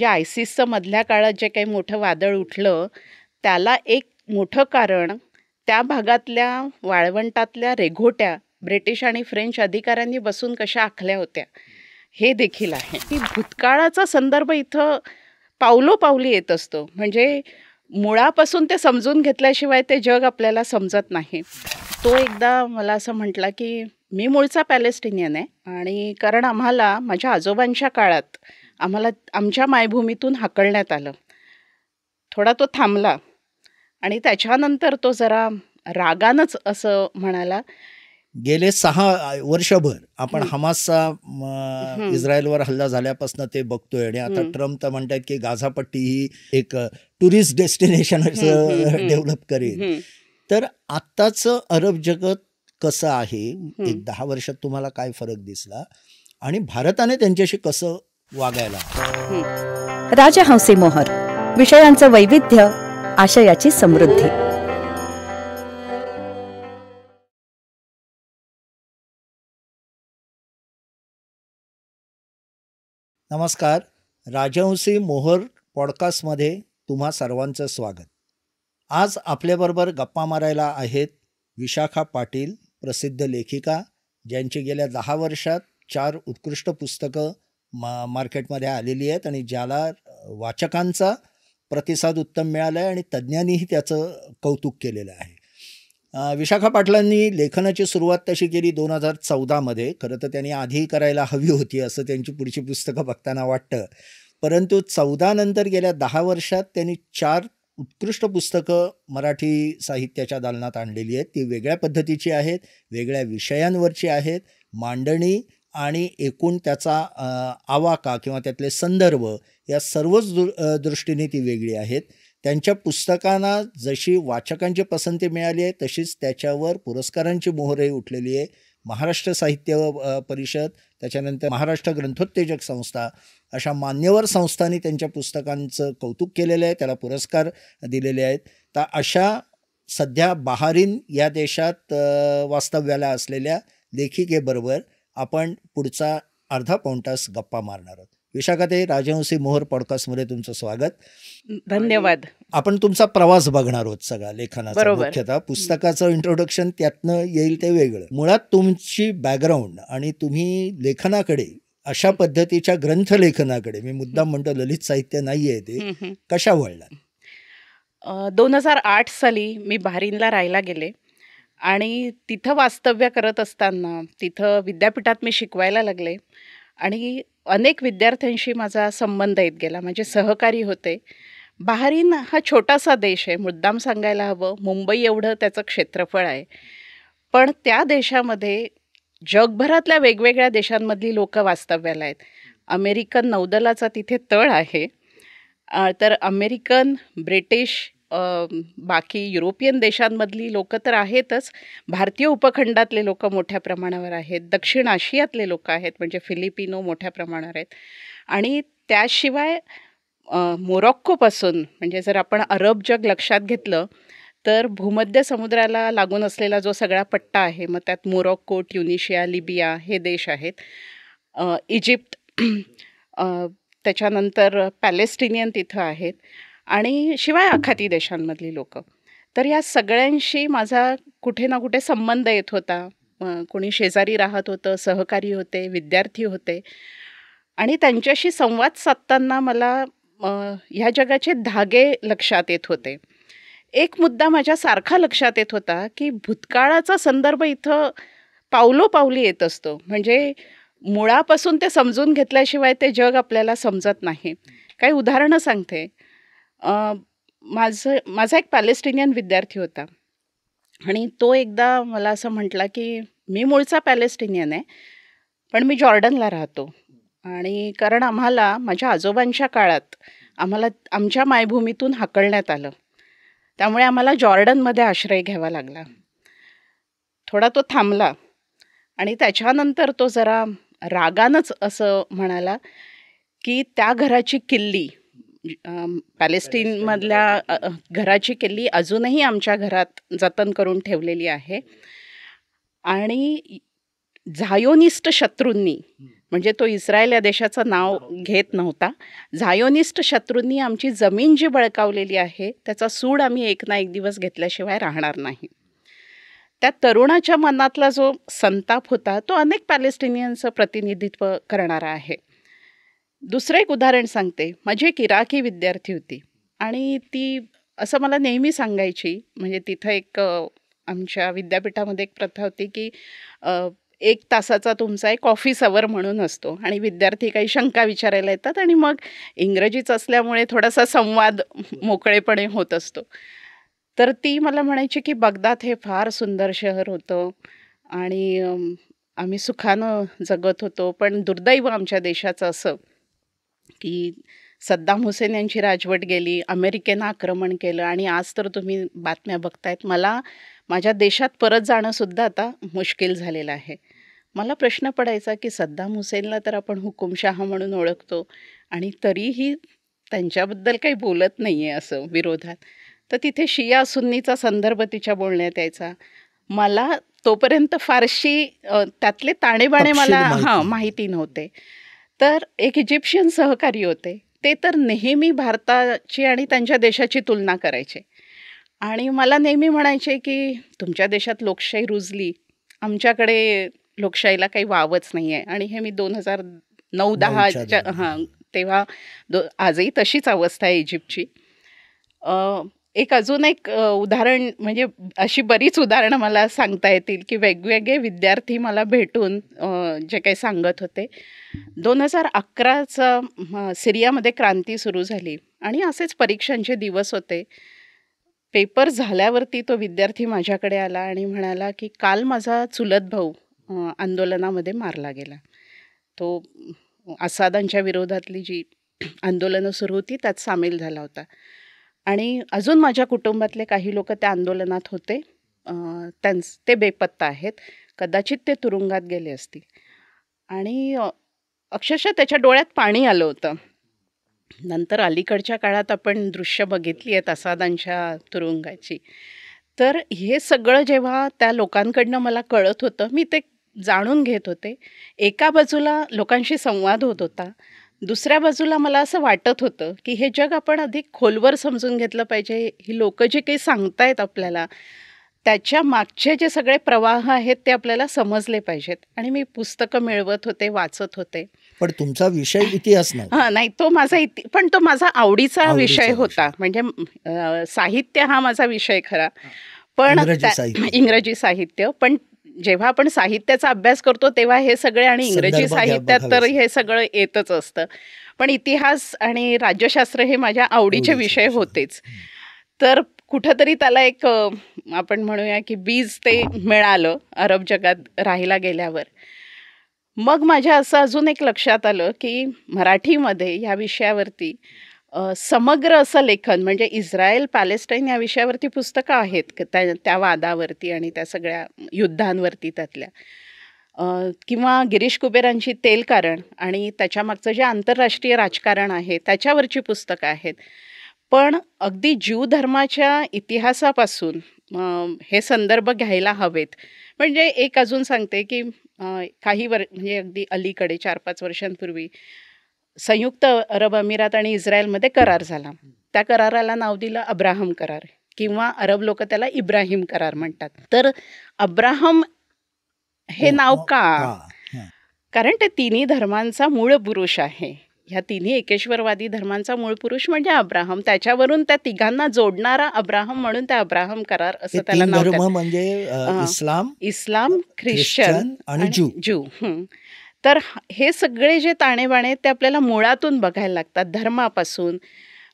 जे आयसिसचं मधल्या काळात जे काही मोठं वादळ उठलं, त्याला एक मोठं कारण त्या भागातल्या वाळवंटातल्या रेघोट्या ब्रिटिश आणि फ्रेंच अधिकाऱ्यांनी बसून कशा आखल्या होत्या, हे देखील आहे. की भूतकाळाचा संदर्भ इथं पावलोपावली येत असतो. म्हणजे मुळापासून ते समजून घेतल्याशिवाय ते जग आपल्याला समजत नाही. तो एकदा मला असं म्हटला, की मी मूळचा पॅलेस्टिनियन आहे आणि कारण आम्हाला माझ्या आजोबांच्या काळात आम्हाला आमच्या मायभूमीतून हाकलण्यात आलं. थोडा तो थांबला आणि त्याच्यानंतर तो जरा रागानंच असं म्हणाला, गेले 6 वर्षभर आपण हं. हमासचा हं. इस्रायलवर हल्ला झाल्यापासून ते बघतोय आणि आता हं. ट्रम्प तर म्हणतात की गाझापट्टी ही एक टुरिस्ट डेस्टिनेशन डेव्हलप करेल. हं. तर आत्ताचं अरब जगत कसं आहे, हं. एक 10 वर्षात तुम्हाला काय फरक दिसला आणि भारताने त्यांच्याशी कसं वागायला? राजहंसी मोहर, विषयांचं वैविध्य, आशयाची समृद्धी. नमस्कार, राजहंसी मोहर पॉडकास्टमध्ये तुम्हा सर्वांचं स्वागत. आज आपल्याबरोबर गप्पा मारायला आहेत विशाखा पाटील, प्रसिद्ध लेखिका, ज्यांची गेल्या 10 वर्षात 4 उत्कृष्ट पुस्तकं मार्केटमध्ये आलेली आहेत आणि ज्याला वाचकांचा प्रतिसाद उत्तम मिळाला आहे आणि तज्ज्ञांनीही त्याचं कौतुक केलेलं आहे. विशाखा पाटलांनी लेखनाची सुरुवात तशी केली 2014मध्ये. खरं तर त्यांनी आधी करायला हवी होती असं त्यांची पुढची पुस्तकं बघताना वाटतं. परंतु 14 नंतर गेल्या 10 वर्षात त्यांनी 4 उत्कृष्ट पुस्तकं मराठी साहित्याच्या दालनात आणलेली आहेत. ती वेगळ्या पद्धतीची आहेत, वेगळ्या विषयांवरची आहेत. मांडणी आणि एकूण त्याचा आवाका किंवा त्यातले संदर्भ या सर्वच दृष्टीने ती वेगळी आहेत. त्यांच्या पुस्तकांना जशी वाचकांची पसंती मिळाली आहे तशीच त्याच्यावर पुरस्कारांची मोहरही उठलेली आहे. महाराष्ट्र साहित्य परिषद, त्याच्यानंतर महाराष्ट्र ग्रंथोत्तेजक संस्था अशा मान्यवर संस्थांनी त्यांच्या पुस्तकांचं कौतुक केलेलं आहे, त्याला पुरस्कार दिलेले आहेत. तर अशा सध्या बहारीन या देशात वास्तव्याला असलेल्या लेखिकेबरोबर आपण पुढचा अर्धा पाऊण तास गप्पा मारणार आहोत. विशाखाताई, राजहंसी मोहर पॉडकास्टमध्ये तुमचं स्वागत. धन्यवाद. आपण तुमचा प्रवास बघणार आहोत सगळा लेखनाचा. बरोबर. मुख्यतः पुस्तकाचं इंट्रोडक्शन त्यातनं येईल ते वेगळं. मुळात तुमची बॅकग्राऊंड आणि तुम्ही लेखनाकडे, अशा पद्धतीच्या ग्रंथलेखनाकडे, मी मुद्दाम म्हणतो ललित साहित्य नाही आहे ते, कशा वळला? 2008 साली मी बहारीनला राहायला गेले आणि तिथं वास्तव्य करत असताना तिथं विद्यापीठात मी शिकवायला लागले आणि अनेक विद्यार्थ्यांशी माझा संबंध येत गेला. माझे सहकारी होते. बहारीन हा छोटासा देश आहे, मुद्दाम सांगायला हवं. मुंबई एवढं त्याचं क्षेत्रफळ आहे. पण त्या देशामध्ये जगभरातल्या वेगवेगळ्या देशांमधली लोकं वास्तव्याला आहेत. अमेरिकन नौदलाचा तिथे तळ आहे. तर अमेरिकन, ब्रिटिश, बाकी युरोपियन देशांमधली लोकं तर आहेतच. भारतीय उपखंडातले लोकं मोठ्या प्रमाणावर आहेत. दक्षिण आशियातले लोकं आहेत, म्हणजे फिलिपिनो मोठ्या प्रमाणावर आहेत. आणि त्याशिवाय मोरक्कोपासून, म्हणजे जर आपण अरब जग लक्षात घेतलं तर भूमध्य समुद्राला लागून असलेला जो सगळा पट्टा आहे, मग त्यात मोरक्को, ट्युनिशिया, लिबिया हे देश आहेत. इजिप्त, त्याच्यानंतर पॅलेस्टिनियन तिथं आहेत आणि शिवाय आखाती देशांमधली लोकं. तर या सगळ्यांशी माझा कुठे ना कुठे संबंध येत होता. कोणी शेजारी राहत होतं, सहकारी होते, विद्यार्थी होते आणि त्यांच्याशी संवाद साधताना मला ह्या जगाचे धागे लक्षात येत होते. एक मुद्दा माझ्या सारखा लक्षात येत होता, की भूतकाळाचा संदर्भ इथं पावलोपावली येत असतो. म्हणजे मुळापासून ते समजून घेतल्याशिवाय ते जग आपल्याला समजत नाही. काही उदाहरणं सांगते. माझा एक पॅलेस्टिनियन विद्यार्थी होता आणि तो एकदा मला असं म्हटला, की मी मूळचा पॅलेस्टिनियन आहे, पण मी जॉर्डनला राहतो आणि कारण आम्हाला माझ्या आजोबांच्या काळात आम्हाला आमच्या मायभूमीतून हाकलण्यात आलं. त्यामुळे आम्हाला जॉर्डनमध्ये आश्रय घ्यावा लागला. थोडा तो थांबला आणि त्याच्यानंतर तो जरा रागानंच असं म्हणाला, की त्या घराची किल्ली, पॅलेस्टीनमधल्या घराची किल्ली अजूनही आमच्या घरात जतन करून ठेवलेली आहे आणि झायोनिस्ट शत्रूंनी म्हणजे तो इस्रायल या देशाचं नाव घेत नव्हता. झायोनिस्ट शत्रूंनी आमची जमीन जी बळकावलेली आहे त्याचा सूड आम्ही एक ना एक दिवस घेतल्याशिवाय राहणार नाही. त्या तरुणाच्या मनातला जो संताप होता तो अनेक पॅलेस्टिनियनचं प्रतिनिधित्व करणारा आहे. दुसरं एक उदाहरण सांगते. माझी एक इराकी विद्यार्थी होती आणि ती असं मला नेहमी सांगायची, म्हणजे तिथं एक आमच्या विद्यापीठामध्ये एक प्रथा होती की 1 तासाचा तुमचा एक ऑफिस अवर म्हणून असतो आणि विद्यार्थी काही शंका विचारायला येतात आणि मग इंग्रजीच असल्यामुळे थोडासा संवाद मोकळेपणे होत असतो. तर ती मला म्हणायची की बगदाद हे फार सुंदर शहर होतं आणि आम्ही सुखानं जगत होतो, पण दुर्दैव आमच्या देशाचं असं की सद्दाम हुसेन यांची राजवट गेली, अमेरिकेनं आक्रमण केलं आणि आज तर तुम्ही बातम्या बघतायत. मला माझ्या देशात परत जाणंसुद्धा आता मुश्किल झालेलं आहे. मला प्रश्न पडायचा की सद्दाम हुसेनला तर आपण हुकुमशाह म्हणून ओळखतो आणि तरीही त्यांच्याबद्दल काही बोलत नाही आहे असं विरोधात. तर तिथे शिया सुन्नीचा संदर्भ तिच्या बोलण्यात यायचा. मला तोपर्यंत फारशी त्यातले ताणेबाणे तपशील मला माहिती. माहिती नव्हते. तर एक इजिप्शियन सहकारी होते. ते तर नेहमी भारताची आणि त्यांच्या देशाची तुलना करायचे आणि मला नेहमी म्हणायचे की तुमच्या देशात लोकशाही रुजली, आमच्याकडे लोकशाहीला काही वावच नाही आहे. आणि हे मी 2009-10च्या दरम्यान. तेव्हा आजही तशीच अवस्था आहे इजिप्तची. एक अजून एक उदाहरण, म्हणजे अशी बरीच उदाहरणं मला सांगता येतील की वेगवेगळे विद्यार्थी मला भेटून जे काही सांगत होते. 2011चा सिरियामध्ये क्रांती सुरू झाली आणि असेच परीक्षांचे दिवस होते. पेपर झाल्यावरती तो विद्यार्थी माझ्याकडे आला आणि म्हणाला की काल माझा चुलत भाऊ आंदोलनामध्ये मारला गेला. तो असादांच्या विरोधातली जी आंदोलनं सुरू होती त्यात सामील झाला होता आणि अजून माझ्या कुटुंबातले काही लोक त्या आंदोलनात होते. ते बेपत्ता आहेत. कदाचित ते तुरुंगात गेले असतील. आणि अक्षरशः त्याच्या डोळ्यात पाणी आलं होतं. नंतर अलीकडच्या काळात आपण दृश्य बघितली आहेत असादांच्या तुरुंगाची. तर हे सगळं जेव्हा त्या लोकांकडनं मला कळत होतं, मी ते जाणून घेत होते. एका बाजूला लोकांशी संवाद होत होता, दुसऱ्या बाजूला मला असं वाटत होतं की हे जग आपण अधिक खोलवर समजून घेतलं पाहिजे. ही लोकं जे काही सांगतायत आपल्याला, त्याच्या मागचे जे सगळे प्रवाह आहेत ते आपल्याला समजले पाहिजेत. आणि मी पुस्तकं मिळवत होते, वाचत होते. पण तुमचा विषय इतिहास नव्हता. नाही, तो माझा पण तो माझा आवडीचा विषय विषय. होता. म्हणजे साहित्य हा माझा विषय खरा, पण इंग्रजी साहित्य. इंग्रजी साहित्य. पण जेव्हा आपण साहित्याचा अभ्यास करतो तेव्हा हे सगळे, आणि इंग्रजी संदर्भ साहित्यात तर बघावेच. हे सगळं येतच असतं. पण इतिहास आणि राज्यशास्त्र हे माझ्या आवडीचे आवडीचे विषय विषय. होतेच. तर कुठंतरी त्याला एक आपण म्हणूया की बीज ते मिळालं अरब जगात राहायला गेल्यावर. मग माझ्या असं अजून एक लक्षात आलं की मराठीमध्ये ह्या विषयावरती समग्र असं लेखन, म्हणजे इस्रायल पॅलेस्टाईन या विषयावरती पुस्तकं आहेत त्या वादावरती आणि त्या सगळ्या युद्धांवरती त्यातल्या. किंवा गिरीश कुबेरांची तेलकारण आणि त्याच्यामागचं जे आंतरराष्ट्रीय राजकारण आहे त्याच्यावरची पुस्तकं आहेत. पण अगदी ज्यू धर्माच्या इतिहासापासून हे संदर्भ घ्यायला हवेत. म्हणजे एक अजून सांगते की म्हणजे अगदी अलीकडे 4-5 वर्षांपूर्वी संयुक्त अरब अमिरात आणि इस्रायलमध्ये करार झाला. त्या कराराला नाव दिलं अब्राहम करार, किंवा अरब लोक त्याला इब्राहिम करार म्हणतात. तर अब्राहम हे नाव का? कारण ते तिन्ही धर्मांचा मूळ पुरुष आहे. ह्या तिन्ही एकेश्वरवादी धर्मांचा मूळ पुरुष म्हणजे अब्राहम. त्याच्यावरून त्या तिघांना जोडणारा अब्राहम म्हणून त्या अब्राहम करार असं त्याला नाव धर्म द्यायचं. म्हणजे इस्लाम, ख्रिश्चन आणि ज्यू. तर हे सगळे जे ताणेबाणे ते आपल्याला मुळातून बघायला लागतात. धर्मापासून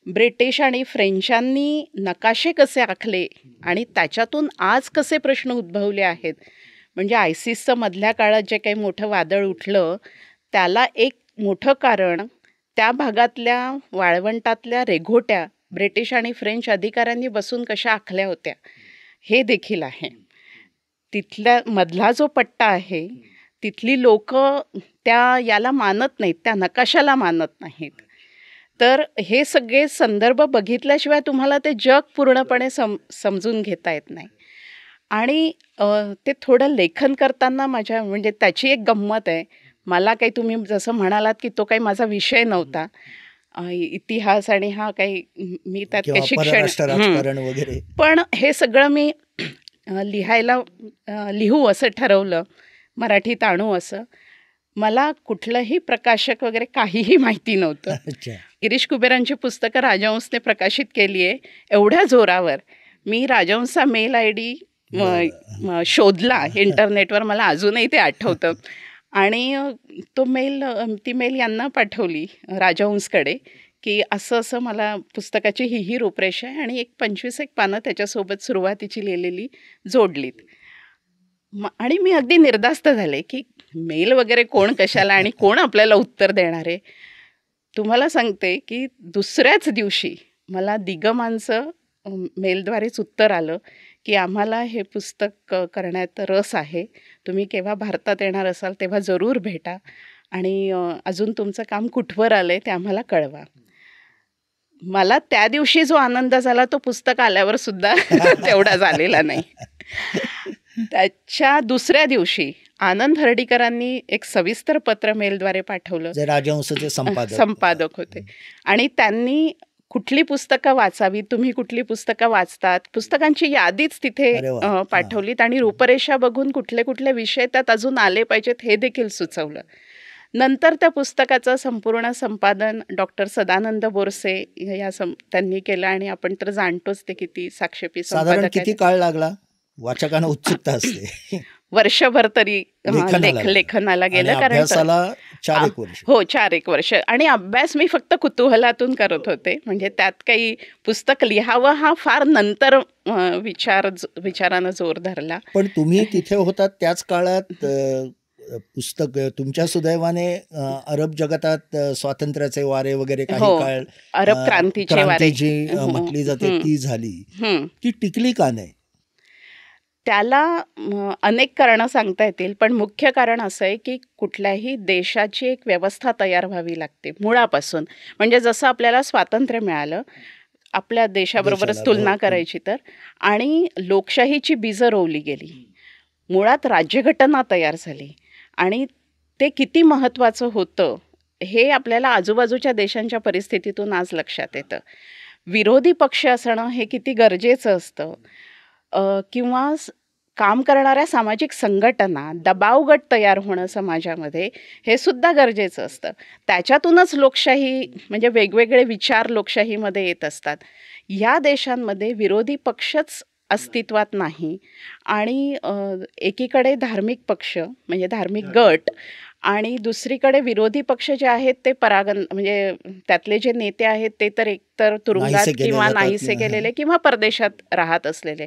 ब्रिटिश आणि फ्रेंचांनी नकाशे कसे आखले आणि त्याच्यातून आज कसे प्रश्न उद्भवले आहेत. म्हणजे आयसिसचं मधल्या काळात जे काही मोठं वादळ उठलं त्याला एक मोठं कारण त्या भागातल्या वाळवंटातल्या रेघोट्या ब्रिटिश आणि फ्रेंच अधिकाऱ्यांनी बसून कशा आखल्या होत्या हे देखील आहे. तिथल्या मधला जो पट्टा आहे तिथली लोक याला मानत नाहीत, त्या नकाशाला मानत नाहीत. तर हे सगळे संदर्भ बघितल्याशिवाय तुम्हाला ते जग पूर्णपणे समजून घेता येत नाही. आणि ते थोडं लेखन करताना म्हणजे त्याची एक गंमत आहे. मला काही तुम्ही जसं म्हणालात की तो काही माझा विषय नव्हता. इतिहास आणि हा काही मी त्यात किंवा काही शिक्षण परराष्ट्र राजकारण वगैरे. पण हे सगळं मी लिहायला लिहू असं ठरवलं, मराठीत आणू असं. मला कुठलंही प्रकाशक वगैरे काहीही माहिती नव्हतं. अच्छा. गिरीश कुबेरांची पुस्तकं राजहंसने प्रकाशित केली आहे, एवढ्या जोरावर मी राजहंसचा मेल ID शोधला इंटरनेटवर. मला अजूनही ते आठवतं. आणि ती मेल यांना पाठवली राजहंसकडे, की असं असं मला पुस्तकाची ही रूपरेषा आहे आणि 25 पानं त्याच्यासोबत सुरुवातीची लिहिलेली जोडलीत. आणि मी अगदी निर्धास्त झाले की मेल वगैरे कोण कशाला आणि कोण आपल्याला उत्तर देणार आहे. तुम्हाला सांगते की दुसऱ्याच दिवशी मला दिगमांचं मेलद्वारेच उत्तर आलं की आम्हाला हे पुस्तक करण्यात रस आहे, तुम्ही केव्हा भारतात येणार असाल तेव्हा जरूर भेटा आणि अजून तुमचं काम कुठवर आलं आहे ते आम्हाला कळवा. मला त्या दिवशी जो आनंद झाला तो पुस्तक आल्यावर सुद्धा तेवढा झालेला नाही. त्याच्या दुसऱ्या दिवशी आनंद हर्डीकरांनी एक सविस्तर पत्र मेलद्वारे पाठवलं, जे राजहंसचे संपादक होते, आणि त्यांनी कुठली पुस्तकं वाचावी, तुम्ही कुठली पुस्तकं वाचतात, पुस्तकांची यादीच तिथे पाठवलीत आणि रूपरेषा बघून कुठले कुठले विषय त्यात अजून आले पाहिजेत हे देखील सुचवलं. नंतर त्या पुस्तकाचं संपूर्ण संपादन डॉक्टर सदानंद बोरसे त्यांनी केलं आणि आपण तर जाणतोच ते किती साक्षेपी साधारण संपादक किती काळ लागला? वाचकांना उत्सुकता असते. वर्षभर तरी लेखनाला गेलं, कारण 4-1 वर्ष. हो, 4-1 वर्ष. आणि अभ्यास मी फक्त कुतूहलातून करत होते, म्हणजे त्यात काही पुस्तक लिहावं हा फार नंतर विचारानं जोर धरला. पण तुम्ही तिथे होतात त्याच काळात पुस्तक तुमच्या सुदैवाने अरब जगतात स्वातंत्र्याचे वारे वगैरे काही काळ, अरब क्रांतीचे वारे जी म्हटली जाते ती झाली, ती टिकली का नाही? त्याला अनेक कारणं सांगता येतील, पण मुख्य कारण असं आहे की कुठल्याही देशाची एक व्यवस्था तयार व्हावी लागते मुळापासून. म्हणजे जसं आपल्याला स्वातंत्र्य मिळालं आपल्या देशाबरोबरच तुलना करायची तर, आणि लोकशाहीची बीजं रोवली गेली, मुळात राज्यघटना तयार झाली, आणि ते किती महत्त्वाचं होतं हे आपल्याला आजूबाजूच्या देशांच्या परिस्थितीतून आज लक्षात येतं. विरोधी पक्ष असणं हे किती गरजेचं असतं, किंवा काम करणाऱ्या सामाजिक संघटना, दबावगट तयार होणं समाजामध्ये हे सुद्धा गरजेचं असतं. त्याच्यातूनच लोकशाही म्हणजे वेगवेगळे विचार लोकशाहीमध्ये येत असतात. या देशांमध्ये विरोधी पक्षच अस्तित्वात नाही, आणि एकीकडे धार्मिक पक्ष म्हणजे धार्मिक गट आणि दुसरीकडे विरोधी पक्ष जे आहेत ते म्हणजे त्यातले जे नेते आहेत ते तर एकतर तुरुंगात किंवा नाहीसे गेलेले किंवा परदेशात राहत असलेले,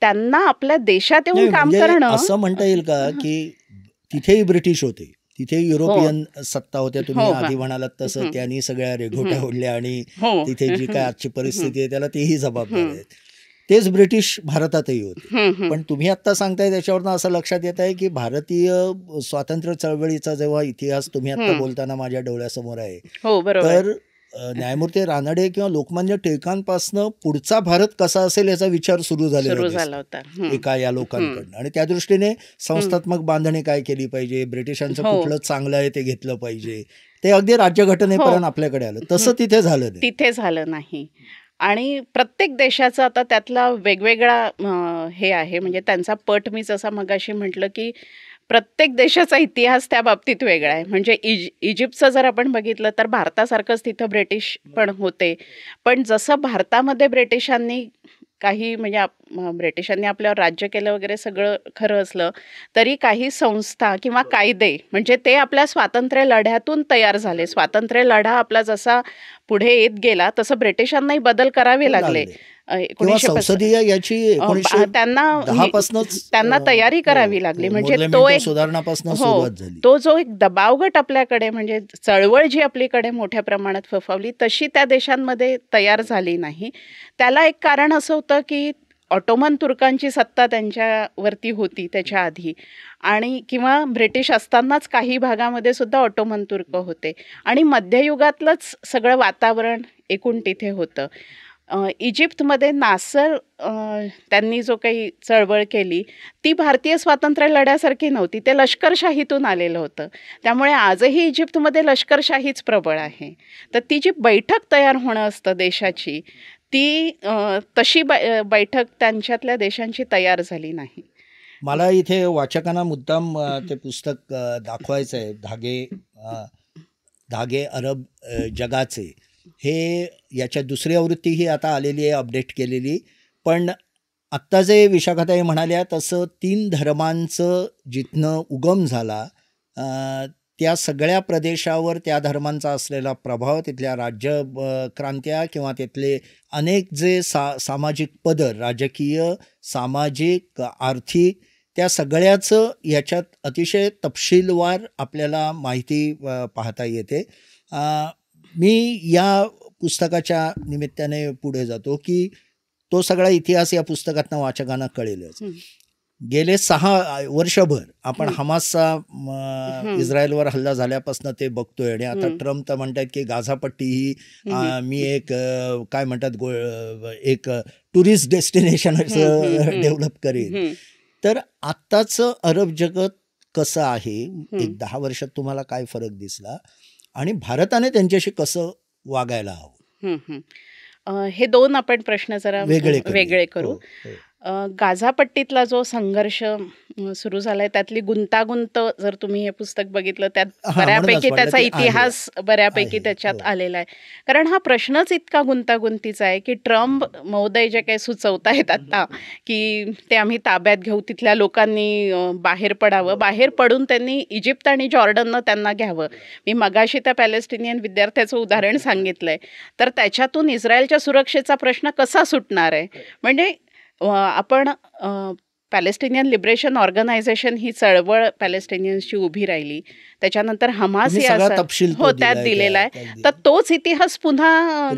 त्यांना आपल्या देशात येऊन काम करणं. असं म्हणता येईल का की तिथेही ब्रिटिश होते, तिथे युरोपियन सत्ता होत्या, तुम्ही आधी म्हणालात तसं, त्यांनी सगळ्या रेघोट्या ओढल्या आणि तिथे जी काय आजची परिस्थिती आहे त्याला तेही जबाबदार आहेत. तेच ब्रिटिश भारतातही होते. पण तुम्ही आत्ता सांगताय त्याच्यावरनं असं लक्षात येत आहे की भारतीय स्वातंत्र्य चळवळीचा जेव्हा इतिहास तुम्ही आत्ता बोलताना माझ्या डोळ्यासमोर आहे, तर न्यायमूर्ती रानडे किंवा लोकमान्य टिळकांपासनं पुढचा भारत कसा असेल याचा विचार सुरू झाला होता एका या लोकांकडनं, आणि त्या दृष्टीने संस्थात्मक बांधणी काय केली पाहिजे, ब्रिटिशांचं कुठलं चांगलं आहे ते घेतलं पाहिजे, ते अगदी राज्यघटनेपर्यंत आपल्याकडे आलं. तसं तिथे झालं नाही. आणि प्रत्येक देशाचा आता त्यातला वेगवेगळा हे आहे, म्हणजे त्यांचा पट मी जसा मगाशी म्हटलं की प्रत्येक देशाचा इतिहास त्या बाबतीत वेगळा आहे. म्हणजे इजिप्तचं जर आपण बघितलं तर भारतासारखंच तिथं ब्रिटिश पण होते, पण जसं भारतामध्ये ब्रिटिशांनी ब्रिटिशांनी आपल्यावर राज्य केलं वगैरे सगळं खरं असलं तरी काही संस्था किंवा कायदे म्हणजे ते आपल्या स्वातंत्र्य लढ्यातून तयार झाले. स्वातंत्र्य लढा आपला जसा पुढे येत गेला तसं ब्रिटिशांनाही बदल करावे लागले. संसदीय याची त्यांना तयारी करावी लागली. म्हणजे तो एक तो जो एक दबावगट आपल्याकडे म्हणजे चळवळ जी आपल्याकडे मोठ्या प्रमाणात फोफावली तशी त्या देशांमध्ये तयार झाली नाही. त्याला एक कारण असं होतं की ऑटोमन तुर्कांची सत्ता त्यांच्यावरती होती त्याच्या आधी, आणि किंवा ब्रिटिश असतानाच काही भागामध्ये सुद्धा ऑटोमन तुर्क होते, आणि मध्ययुगातलंच सगळं वातावरण एकूण तिथे होतं. इजिप्तमध्ये नासर त्यांनी जो काही चळवळ केली ती भारतीय स्वातंत्र्य लढ्यासारखी नव्हती. ते लष्करशाहीतून आलेलं होतं. त्यामुळे आजही इजिप्तमध्ये लष्करशाहीच प्रबळ आहे. तर ती जी बैठक तयार होणं असतं देशाची, ती तशी बैठक त्यांच्यातल्या देशांची तयार झाली नाही. मला इथे वाचकांना मुद्दाम ते पुस्तक दाखवायचं आहे, धागे अरब जगाचे. हे याच्या दुसरी आवृत्तीही आता आलेली आहे, अपडेट केलेली. पण आत्ता जे विशाखाताई म्हणाल्या तसं 3 धर्मांचं जिथनं उगम झाला, त्या सगळ्या प्रदेशावर त्या धर्मांचा असलेला प्रभाव, तिथल्या राज्यक्रांत्या किंवा तिथले अनेक जे सामाजिक पदर, राजकीय, सामाजिक, आर्थिक, त्या सगळ्याचं याच्यात अतिशय तपशीलवार आपल्याला माहिती पाहता येते. मी या पुस्तकाच्या निमित्ताने पुढे जातो की तो सगळा इतिहास या पुस्तकातनं वाचकांना कळेलच. गेले 6 वर्षभर आपण हमासचा इस्रायलवर हल्ला झाल्यापासून ते बघतोय. आणि आता ट्रम्प तर म्हणतात की गाझापट्टी ही मी एक काय म्हणतात एक टुरिस्ट डेस्टिनेशन डेव्हलप करेन. तर आत्ताचं अरब जगत कसं आहे, एक 10 वर्षात तुम्हाला काय फरक दिसला आणि भारताने त्यांच्याशी कसं वागायला हवं? हे 2 आपण प्रश्न जरा वेगळे करू. गाझापट्टीतला जो संघर्ष सुरू झालाय त्यातली गुंतागुंत जर तुम्ही हे पुस्तक बघितलं, त्यात बऱ्यापैकी त्याचा इतिहास बऱ्यापैकी त्याच्यात आलेला आहे. कारण हा प्रश्नच इतका गुंतागुंतीचा आहे की ट्रम्प महोदय जे काही सुचवतायत आता की ते आम्ही ताब्यात घेऊ, तिथल्या लोकांनी बाहेर पडावं, बाहेर पडून त्यांनी इजिप्त आणि जॉर्डननं त्यांना घ्यावं. मी मगाशी त्या पॅलेस्टिनियन विद्यार्थ्याचं उदाहरण सांगितलंय. तर त्याच्यातून इस्रायलच्या सुरक्षेचा प्रश्न कसा सुटणार आहे? म्हणजे आपण पॅलेस्टिनियन लिबरेशन ऑर्गनायझेशन ही चळवळ पॅलेस्टिनियन्सची उभी राहिली. त्याच्यानंतर हमास त्यात दिलेला आहे. तर तोच इतिहास पुन्हा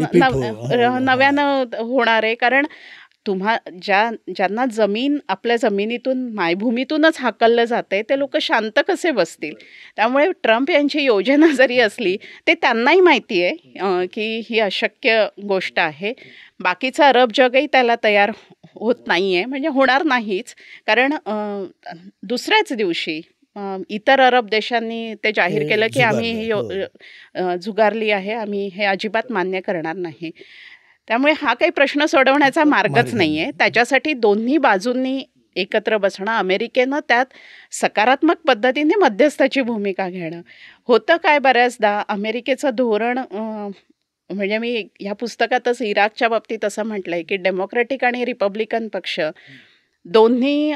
नव्यानं होणार आहे. कारण ज्यांना जमीन आपल्या जमिनीतून, मायभूमीतूनच हाकललं जाते, ते लोक शांत कसे बसतील? त्यामुळे ट्रम्प यांची योजना जरी असली ते त्यांनाही माहिती आहे की ही अशक्य गोष्ट आहे. बाकीचं अरब जगही त्याला तयार होत नाही आहे, म्हणजे होणार नाहीच. कारण दुसऱ्याच दिवशी इतर अरब देशांनी ते जाहीर केलं की आम्ही झुगारली आहे, आम्ही हे अजिबात मान्य करणार नाही. त्यामुळे हा काही प्रश्न सोडवण्याचा मार्गच नाही आहे. त्याच्यासाठी दोन्ही बाजूंनी एकत्र बसणं, अमेरिकेनं त्यात सकारात्मक पद्धतीने मध्यस्थाची भूमिका घेणं. होतं काय, बऱ्याचदा अमेरिकेचं धोरण, म्हणजे मी ह्या पुस्तकातच इराकच्या बाबतीत असं म्हटलंय की डेमोक्रॅटिक आणि रिपब्लिकन पक्ष दोन्ही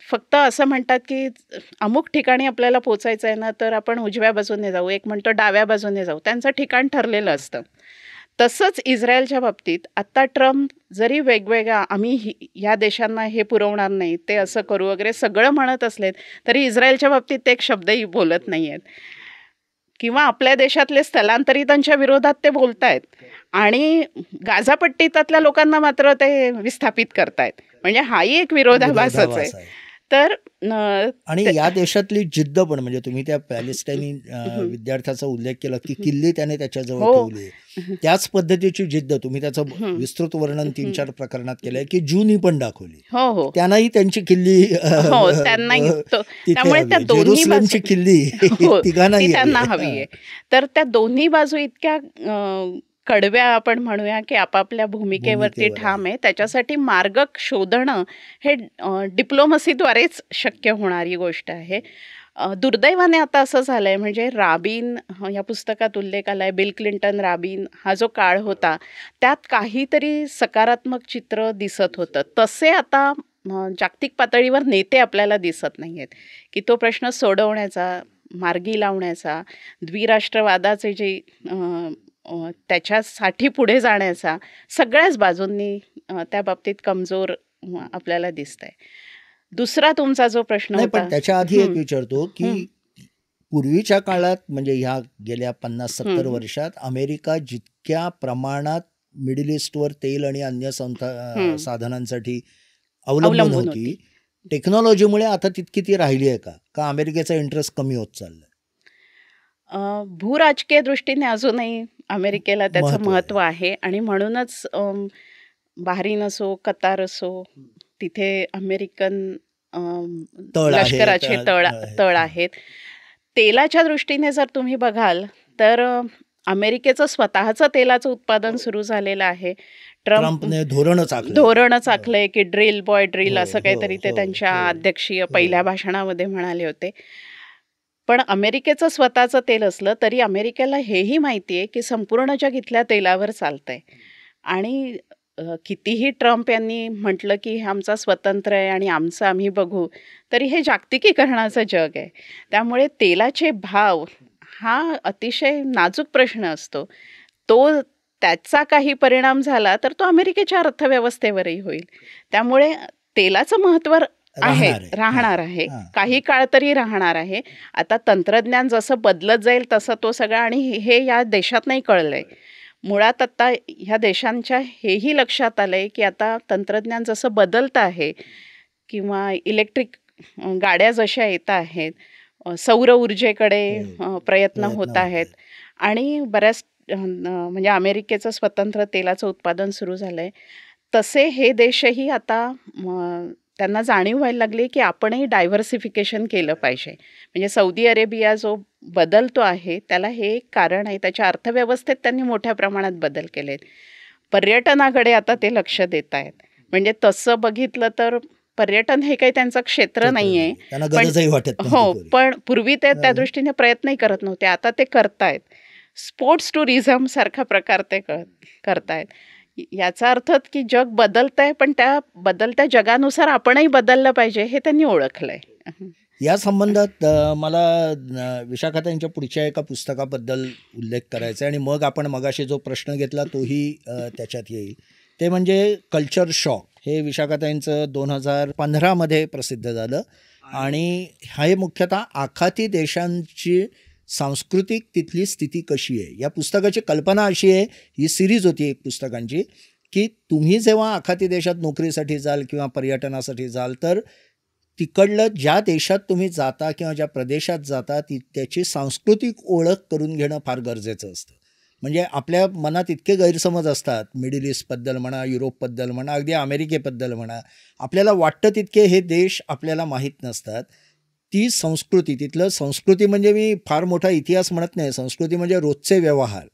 फक्त असं म्हणतात की अमुक ठिकाणी आपल्याला पोचायचं आहे ना, तर आपण उजव्या बाजूने जाऊ, एक म्हणतो डाव्या बाजूने जाऊ. त्यांचं ठिकाण ठरलेलं असतं. तसंच इस्रायलच्या बाबतीत आता ट्रम्प जरी वेगवेगळ्या आम्ही ह्या देशांना हे पुरवणार नाही, ते असं करू वगैरे सगळं म्हणत असलेत, तरी इस्रायलच्या बाबतीत ते एक शब्दही बोलत नाही आहेत. किंवा आपल्या देशातले स्थलांतरितांच्या विरोधात ते बोलतायत आणि गाझापट्टीतातल्या लोकांना मात्र ते विस्थापित करतायत. म्हणजे हाही एक विरोधाभासच आहे. तर आणि या देशातली जिद्द पण, म्हणजे तुम्ही त्या पॅलेस्टाईनी विद्यार्थ्याचा उल्लेख केला की किल्ली त्याने त्याच्याजवळ ठेवली, त्याच पद्धतीची जिद्द तुम्ही त्याचं विस्तृत वर्णन 3-4 प्रकरणात केलंय की ज्यूनी पण दाखवली. हो, त्यांनाही त्यांची किल्ली, त्यामुळे त्या दोन्ही बाजू किल्ली त्यांना हवी आहे. तर त्या दोन्ही बाजू इतक्या कडव्या आपण म्हणूया की आपापल्या भूमिकेवरती ठाम आहे. त्याच्यासाठी मार्ग शोधणं हे डिप्लोमसीद्वारेच शक्य होणारी गोष्ट आहे. दुर्दैवाने आता असं झालंय, म्हणजे राबिन या पुस्तकात उल्लेख आलाय, बिल क्लिंटन, राबिन हा जो काळ होता त्यात काहीतरी सकारात्मक चित्र दिसत होतं. तसे आता जागतिक पातळीवर नेते आपल्याला दिसत नाही आहेत की तो प्रश्न सोडवण्याचा, मार्गी लावण्याचा, द्विराष्ट्रवादाचे जे त्याच्यासाठी पुढे जाण्याचा सगळ्याच बाजूंनी त्या बाबतीत कमजोर आपल्याला दिसतंय. दुसरा तुमचा जो प्रश्न होता, पण त्याच्या आधी एक विचारतो की पूर्वीच्या काळात, म्हणजे ह्या गेल्या 50-70 वर्षात अमेरिका जितक्या प्रमाणात मिडल ईस्टवर तेल आणि अन्य साधनांसाठी अवलंबून होती, टेक्नॉलॉजीमुळे आता तितकी ती राहिली आहे का? अमेरिकेचा इंटरेस्ट कमी होत चाललाय? भूराजकीय दृष्टीने अजूनही अमेरिकेला त्याचं महत्त्व आहे. महत्त्व आहे आणि म्हणूनच बहरीन असो, कतार असो, तिथे अमेरिकन तळ आहे, लष्कराचे तळ आहेत. तेलाच्या दृष्टीने जर तुम्ही बघाल तर अमेरिकेचं स्वतःचं तेलाचं उत्पादन सुरू झालेलं आहे. ट्रम्पने धोरणच आखलंय. धोरणच आखलंय की ड्रिल बॉय ड्रिल हो, असं काहीतरी ते हो, त्यांच्या हो, अध्यक्षीय पहिल्या भाषणामध्ये म्हणाले होते. पण अमेरिकेचं स्वतःचं तेल असलं तरी अमेरिकेला हेही माहिती आहे की संपूर्ण जग इथल्या तेलावर चालतंय आणि कितीही ट्रम्प यांनी म्हटलं की हे आमचा स्वतंत्र आहे आणि आमचं आम्ही बघू, तरी हे जागतिकीकरणाचं जग आहे. त्यामुळे तेलाचे भाव हा अतिशय नाजूक प्रश्न असतो. त्याचा काही परिणाम झाला तर तो अमेरिकेच्या अर्थव्यवस्थेवरही होईल. त्यामुळे तेलाचं महत्त्व राहणार आहे. हां. काही काळ तरी राहणार आहे. आता तंत्रज्ञान जसं बदलत जाईल तसं तो सगळं, आणि हे या देशात नाही कळलंय. मुळात आता ह्या देशांच्या हेही लक्षात आलंय की आता तंत्रज्ञान जसं बदलतं आहे किंवा इलेक्ट्रिक गाड्या जशा येत आहेत, सौर ऊर्जेकडे प्रयत्न होत आहेत आणि बऱ्याच म्हणजे अमेरिकेचं स्वतंत्र तेलाचं उत्पादन सुरू झालंय. तसे हे देशही आता त्यांना जाणीव व्हायला लागली की आपणही डायव्हर्सिफिकेशन केलं पाहिजे. म्हणजे सौदी अरेबिया जो बदलतो आहे त्याला हे एक कारण आहे. त्याच्या अर्थव्यवस्थेत त्यांनी मोठ्या प्रमाणात बदल केलेत. पर्यटनाकडे आता ते लक्ष देत आहेत. म्हणजे तसं बघितलं तर पर्यटन हे काही त्यांचं क्षेत्र नाही आहे. त्यांना गरजही वाटत नव्हती हो, पूर्वी. पण पूर्वी ते त्या दृष्टीने प्रयत्नही करत नव्हते. आता ते करतायत. स्पोर्ट्स टुरिझम सारखा प्रकार ते करतायत. याचा अर्थ की जग बदलतंय, पण त्या बदलत्या जगानुसार आपणही बदललं पाहिजे हे त्यांनी ओळखलंय. या संबंधात मला विशाखाताईंच्या पुढच्या एका पुस्तकाबद्दल उल्लेख करायचा आहे आणि मग आपण मगाशी जो प्रश्न घेतला तोही त्याच्यात येईल. ते म्हणजे कल्चर शॉक. हे विशाखाताईंचं 2015 प्रसिद्ध झालं आणि हे मुख्यतः आखाती देशांची सांस्कृतिक तिथली स्थिती कशी आहे. या पुस्तकाची कल्पना अशी आहे, ही सिरीज होती एक पुस्तकांची, की तुम्ही जेव्हा आखाती देशात नोकरीसाठी जाल किंवा पर्यटनासाठी जाल तर तिकडलं ज्या देशात तुम्ही जाता किंवा ज्या प्रदेशात जाता त्याची सांस्कृतिक ओळख करून घेणं फार गरजेचं असतं. म्हणजे आपल्या मनात इतके गैरसमज असतात, मिडल ईस्टबद्दल म्हणा, युरोपबद्दल म्हणा, अगदी अमेरिकेबद्दल म्हणा, आपल्याला वाटतं तितके हे देश आपल्याला माहीत नसतात. ती संस्कृती, तिथलं संस्कृती म्हणजे मी फार मोठा इतिहास म्हणत नाही, संस्कृती म्हणजे रोजचे व्यवहार.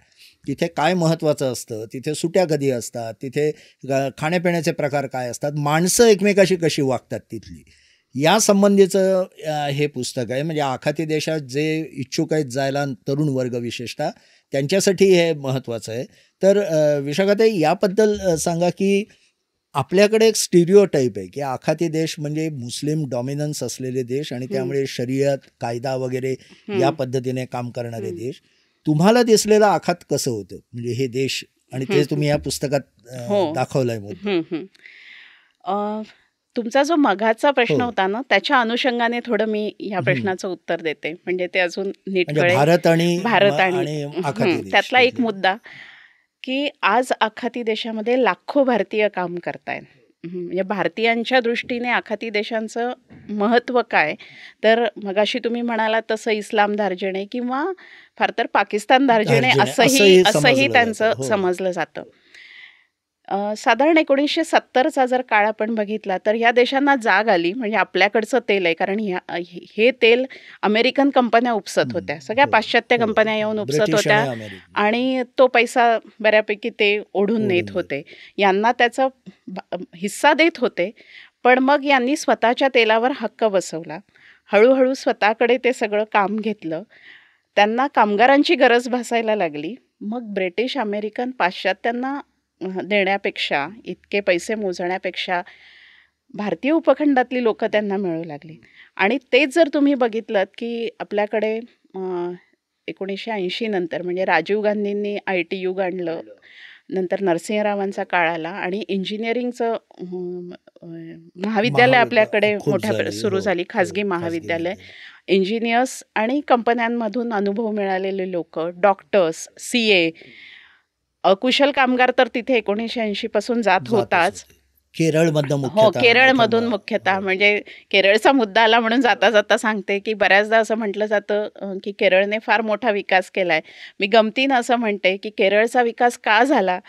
तिथे काय महत्त्वाचं असतं, तिथे सुट्या कधी असतात, तिथे खाण्यापिण्याचे प्रकार काय असतात, माणसं एकमेकाशी कशी वागतात तिथली, या संबंधीचं हे पुस्तक आहे. म्हणजे आखाती देशात जे इच्छुक आहेत जायला, तरुण वर्ग विशेषतः, त्यांच्यासाठी हे महत्त्वाचं आहे. तर विशाखाताई याबद्दल सांगा की आपल्याकडे एक स्टिरिओटाईप आहे की आखाती देश म्हणजे मुस्लिम डॉमिनन्स असलेले देश आणि त्यामुळे शरीयत, कायदा वगैरे या पद्धतीने काम करणारे देश. तुम्हाला दिसलेलं आखात कसं होतं, म्हणजे हे देश, आणि ते तुम्ही या पुस्तकात दाखवलंय. तुमचा जो मगाचा प्रश्न होता ना, त्याच्या अनुषंगाने थोडं मी ह्या प्रश्नाचं उत्तर देते, म्हणजे ते अजून नीट कळेल. भारत आणि आखाती देश, त्यातला एक मुद्दा की आज आखाती देशामध्ये लाखो भारतीय काम करतायत. म्हणजे भारतीयांच्या दृष्टीने आखाती देशांचं महत्त्व काय, तर मगाशी तुम्ही म्हणालात तसं इस्लाम धार्जिणे किंवा फार तर पाकिस्तान धार्जिणे असंही त्यांचं समजलं जातं. साधारण 1970चा जर काळ आपण बघितला तर ह्या देशांना जाग आली, म्हणजे आपल्याकडचं तेल आहे, कारण हे तेल अमेरिकन कंपन्या उपसत होत्या, सगळ्या पाश्चात्य कंपन्या येऊन उपसत होत्या आणि तो पैसा बऱ्यापैकी ते ओढून नेत होते. यांना त्याचा हिस्सा देत होते, पण मग यांनी स्वतःच्या तेलावर हक्क बसवला. हळूहळू स्वतःकडे ते सगळं काम घेतलं. त्यांना कामगारांची गरज भासायला लागली. मग ब्रिटिश, अमेरिकन, पाश्चात्यांना देण्यापेक्षा, इतके पैसे मोजण्यापेक्षा भारतीय उपखंडातली लोकं त्यांना मिळू लागली. आणि तेच जर तुम्ही बघितलं की आपल्याकडे 1980 नंतर, म्हणजे राजीव गांधींनी IT युग आणलं, नंतर नरसिंहरावांचा काळ आला आणि इंजिनिअरिंगचं महाविद्यालय आपल्याकडे मोठ्या सुरू झाली, खाजगी महाविद्यालय. इंजिनियर्स आणि कंपन्यांमधून अनुभव मिळालेले लोक, डॉक्टर्स, CA, अकुशल कामगार तर तिथे 1980 पासून जात होताच, केरळमधनं हो, मुख्यतः केरळमधून मुख्यतः म्हणजे केरळचा मुद्दा आला म्हणून जाता जाता सांगते, की बऱ्याचदा असं म्हटलं जातं की केरळने फार मोठा विकास केला आहे. मी गमतीनं असं म्हणते, की केरळचा विकास का झाला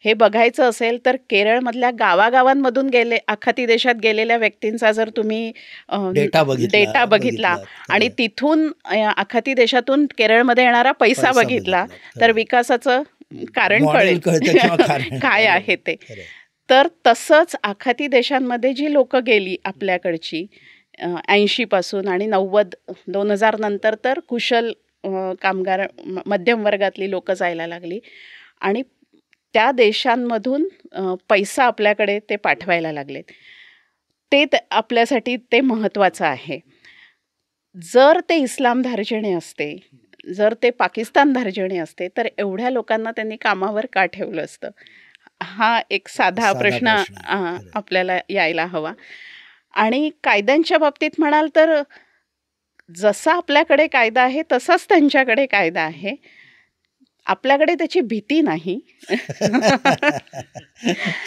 हे बघायचं असेल तर केरळमधल्या गावागावांमधून आखाती देशात गेलेल्या व्यक्तींचा जर तुम्ही डेटा बघितला बघितला आणि तिथून आखाती देशातून केरळमध्ये येणारा पैसा बघितला तर विकासाचं कारण मॉडेल कळेल कळतं किंवा कारण काय आहे ते. खरं आहे. तर तसंच आखाती देशांमध्ये जी लोकं गेली आपल्याकडची 80 पासून आणि 2000 नंतर तर कुशल कामगार मध्यम वर्गातली लोकं जायला लागली आणि त्या देशांमधून पैसा आपल्याकडे ते पाठवायला लागलेत. आपल्यासाठी ते महत्त्वाचं आहे. जर ते इस्लाम धार्जिणे असते, जर ते पाकिस्तान धार्जिणे असते, तर एवढ्या लोकांना त्यांनी कामावर का ठेवलं असतं? हा एक साधा प्रश्न आहे. खरं आहे. आपल्याला यायला हवा. आणि कायद्यांच्या बाबतीत म्हणाल तर जसा आपल्याकडे कायदा आहे तसाच त्यांच्याकडे कायदा आहे. आपल्याकडे त्याची भीती नाही.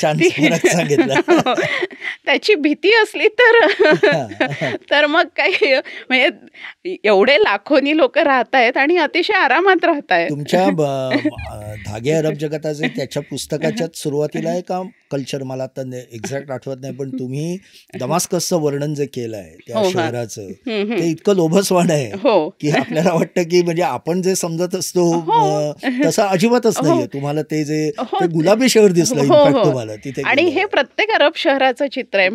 छान ती फरक सांगितला. हो, त्याची भीती असली तर मग काही म्हणजे एवढे लाखोनी लोक राहत आहेत आणि अतिशय आरामात राहत आहेत. तुमच्या धागे अरब जगताचे त्याच्या पुस्तकाच्याच सुरुवातीला आहे का कल्चर, मला आता एक्झॅक्ट आठवत नाही, पण तुम्ही दमास्कसचं वर्णन जे केलं आहे त्या हो, हा. शहराचं हम्म. ते इतकं लोभसवाण आहे हो की आपल्याला वाटतं की म्हणजे आपण जे समजत असतो हो. तसं अजिबातच हो. नाहीये. तुम्हाला ते जे हो. ते गुलाबी शहर दिसलं हो, इनफॅक्ट हो. तुम्हाला तिथे आणि हे गेल्यावर. प्रत्येक अरब शहराचं चित्र आहे.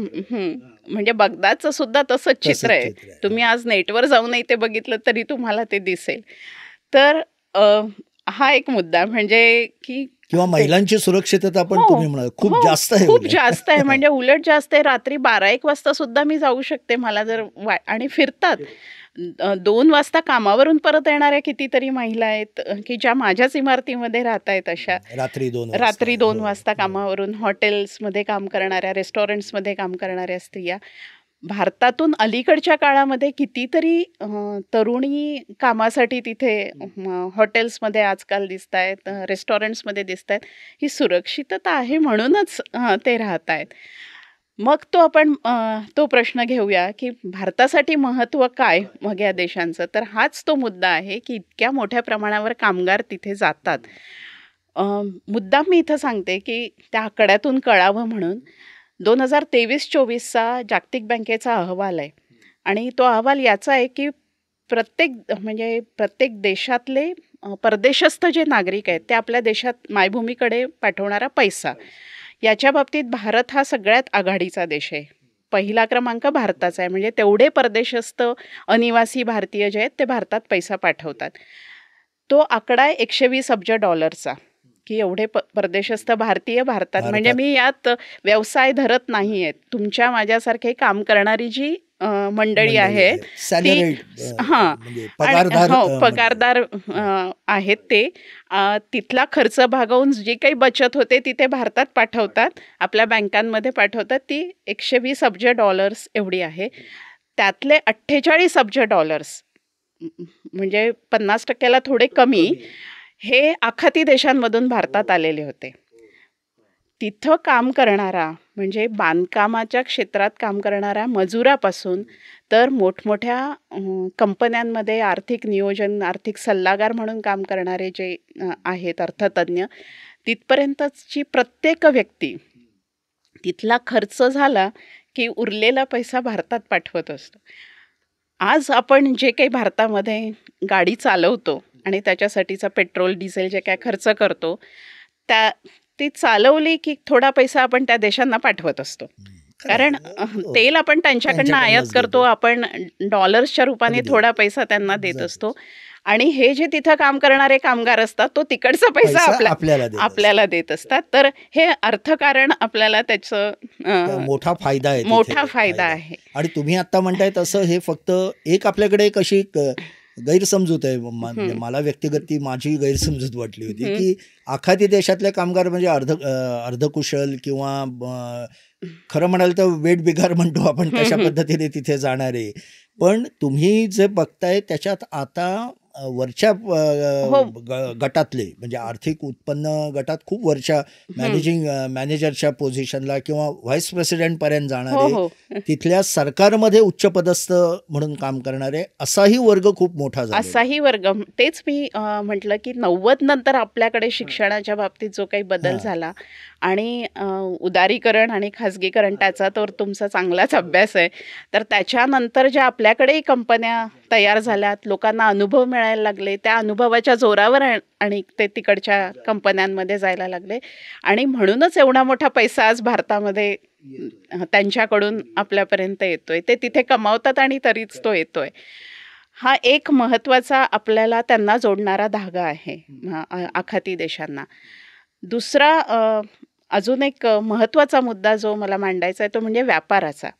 म्हणजे बगदादचं सुद्धा तसंच तसंच चित्र आहे. चित्र आहे. तुम्ही आज नेटवर जाऊनही ते बघितलं तरी तुम्हाला ते दिसेल. तर हा एक मुद्दा म्हणजे की किंवा महिलांची सुरक्षितता पण हो, तुम्ही म्हणाल खूप हो, जास्त आहे. खूप उलट. जास्त आहे. म्हणजे उलट जास्त आहे. रात्री 12-1 वाजता सुद्धा मी जाऊ शकते. मला जर आणि फिरतात. 2 वाजता कामावरून परत येणाऱ्या कितीतरी महिला आहेत की ज्या माझ्याच इमारतीमध्ये राहत आहेत अशा. रात्री 2 रात्री 2 वाजता कामावरून हॉटेल्समध्ये काम करणाऱ्या, रेस्टॉरंट्समध्ये काम करणाऱ्या स्त्रिया. भारतातून अलीकडच्या काळामध्ये कितीतरी तरुणी कामासाठी तिथे हॉटेल्समध्ये आजकाल दिसत आहेत, रेस्टॉरंट्समध्ये दिसत आहेत. ही सुरक्षितता आहे म्हणूनच ते राहत आहेत. मग तो प्रश्न घेऊया की भारतासाठी महत्त्व काय मग या देशांचं. तर हाच तो मुद्दा आहे की इतक्या मोठ्या प्रमाणावर कामगार तिथे जातात. मुद्दाम मी इथं सांगते की त्या आकड्यातून कळावं म्हणून 2023-24चा जागतिक बँकेचा अहवाल आहे आणि तो अहवाल याचा आहे की प्रत्येक देशातले परदेशस्थ जे नागरिक आहेत ते आपल्या देशात मायभूमीकडे पाठवणारा पैसा, याच्या बाबतीत भारत हा सगळ्यात आघाडीचा देश आहे. पहिला क्रमांक भारताचा आहे. म्हणजे तेवढे परदेशस्थ अनिवासी भारतीय जे आहेत ते भारतात पैसा पाठवतात. तो आकडा आहे $120 अब्ज की एवढे परदेशस्थ भारतीय भारतात. म्हणजे मी यात व्यवसाय धरत नाही आहेत. तुमच्या माझ्यासारखे काम करणारी जी मंडळी आहे Salaried, हां म्हणजे पगारदार पगारदार आहेत ते तिथला खर्च भागवून जी काही बचत होते तिथे भारतात पाठवतात, आपल्या बँकांमध्ये पाठवतात. ती $120 अब्ज एवढी आहे. त्यातले $48 अब्ज म्हणजे 50%ला थोडे कमी हे आखाती देशांमधून भारतात आलेले होते. तिथं काम करणारा म्हणजे बांधकामाच्या क्षेत्रात काम करणाऱ्या मजुरापासून तर मोठमोठ्या कंपन्यांमध्ये आर्थिक नियोजन, आर्थिक सल्लागार म्हणून काम करणारे जे आहेत अर्थतज्ञ, तिथपर्यंतची प्रत्येक व्यक्ती तिथला खर्च झाला की उरलेला पैसा भारतात पाठवत असतो. आज आपण जे काही भारतामध्ये गाडी चालवतो आणि त्याच्यासाठीचा पेट्रोल, डिझेल जे काय खर्च करतो, ती चालवली की थोडा पैसा आपण त्या देशांना पाठवत असतो. कारण तेल आपण त्यांच्याकडनं आयात करतो, आपण डॉलर्सच्या रूपाने थोडा पैसा त्यांना देत असतो. आणि हे जे तिथं काम करणारे कामगार असतात तो तिकडचा पैसा आपल्याला देत असतात. तर हे अर्थकारण आपल्याला त्याचं मोठा फायदा आहे. आणि तुम्ही आता म्हणताय तसं हे फक्त एक आपल्याकडे कशी गैरसमजूत आहे. मला व्यक्तिगत ती माझी गैरसमजूत वाटली होती की आखाती देशातले कामगार म्हणजे अर्धकुशल किंवा खरं म्हणाल तर वेट बिगार म्हणतो आपण तशा पद्धतीने तिथे जाणारे. पण तुम्ही जे बघताय त्याच्यात आता वरच्या हो. गटातले म्हणजे आर्थिक उत्पन्न गटात खूप वरच्या मॅनेजरच्या पोझिशनला किंवा व्हाईस प्रेसिडेंटपर्यंत हो जाणारे, हो तिथल्या सरकारमध्ये उच्चपदस्थ म्हणून काम करणारे असाही वर्ग खूप मोठा झाला. असाही वर्ग. तेच मी म्हटलं की 90 नंतर आपल्याकडे शिक्षणाच्या बाबतीत जो काही बदल झाला आणि उदारीकरण आणि खाजगीकरण त्याचा तर तुमचा चांगलाच अभ्यास आहे. तर त्याच्यानंतर ज्या आपल्याकडेही कंपन्या तयार झाल्यात, लोकांना अनुभव मिळायला लागले, त्या अनुभवाच्या जोरावर आणि ते तिकडच्या कंपन्यांमध्ये जायला लागले आणि म्हणूनच एवढा मोठा पैसा आज भारतामध्ये त्यांच्याकडून आपल्यापर्यंत येतोय. ते तिथे कमावतात आणि तरीच तो येतोय. हा एक महत्त्वाचा आपल्याला त्यांना जोडणारा धागा आहे आखाती देशांना. दुसरा अजून एक महत्त्वाचा मुद्दा जो मला मांडायचा आहे तो म्हणजे व्यापाराचा.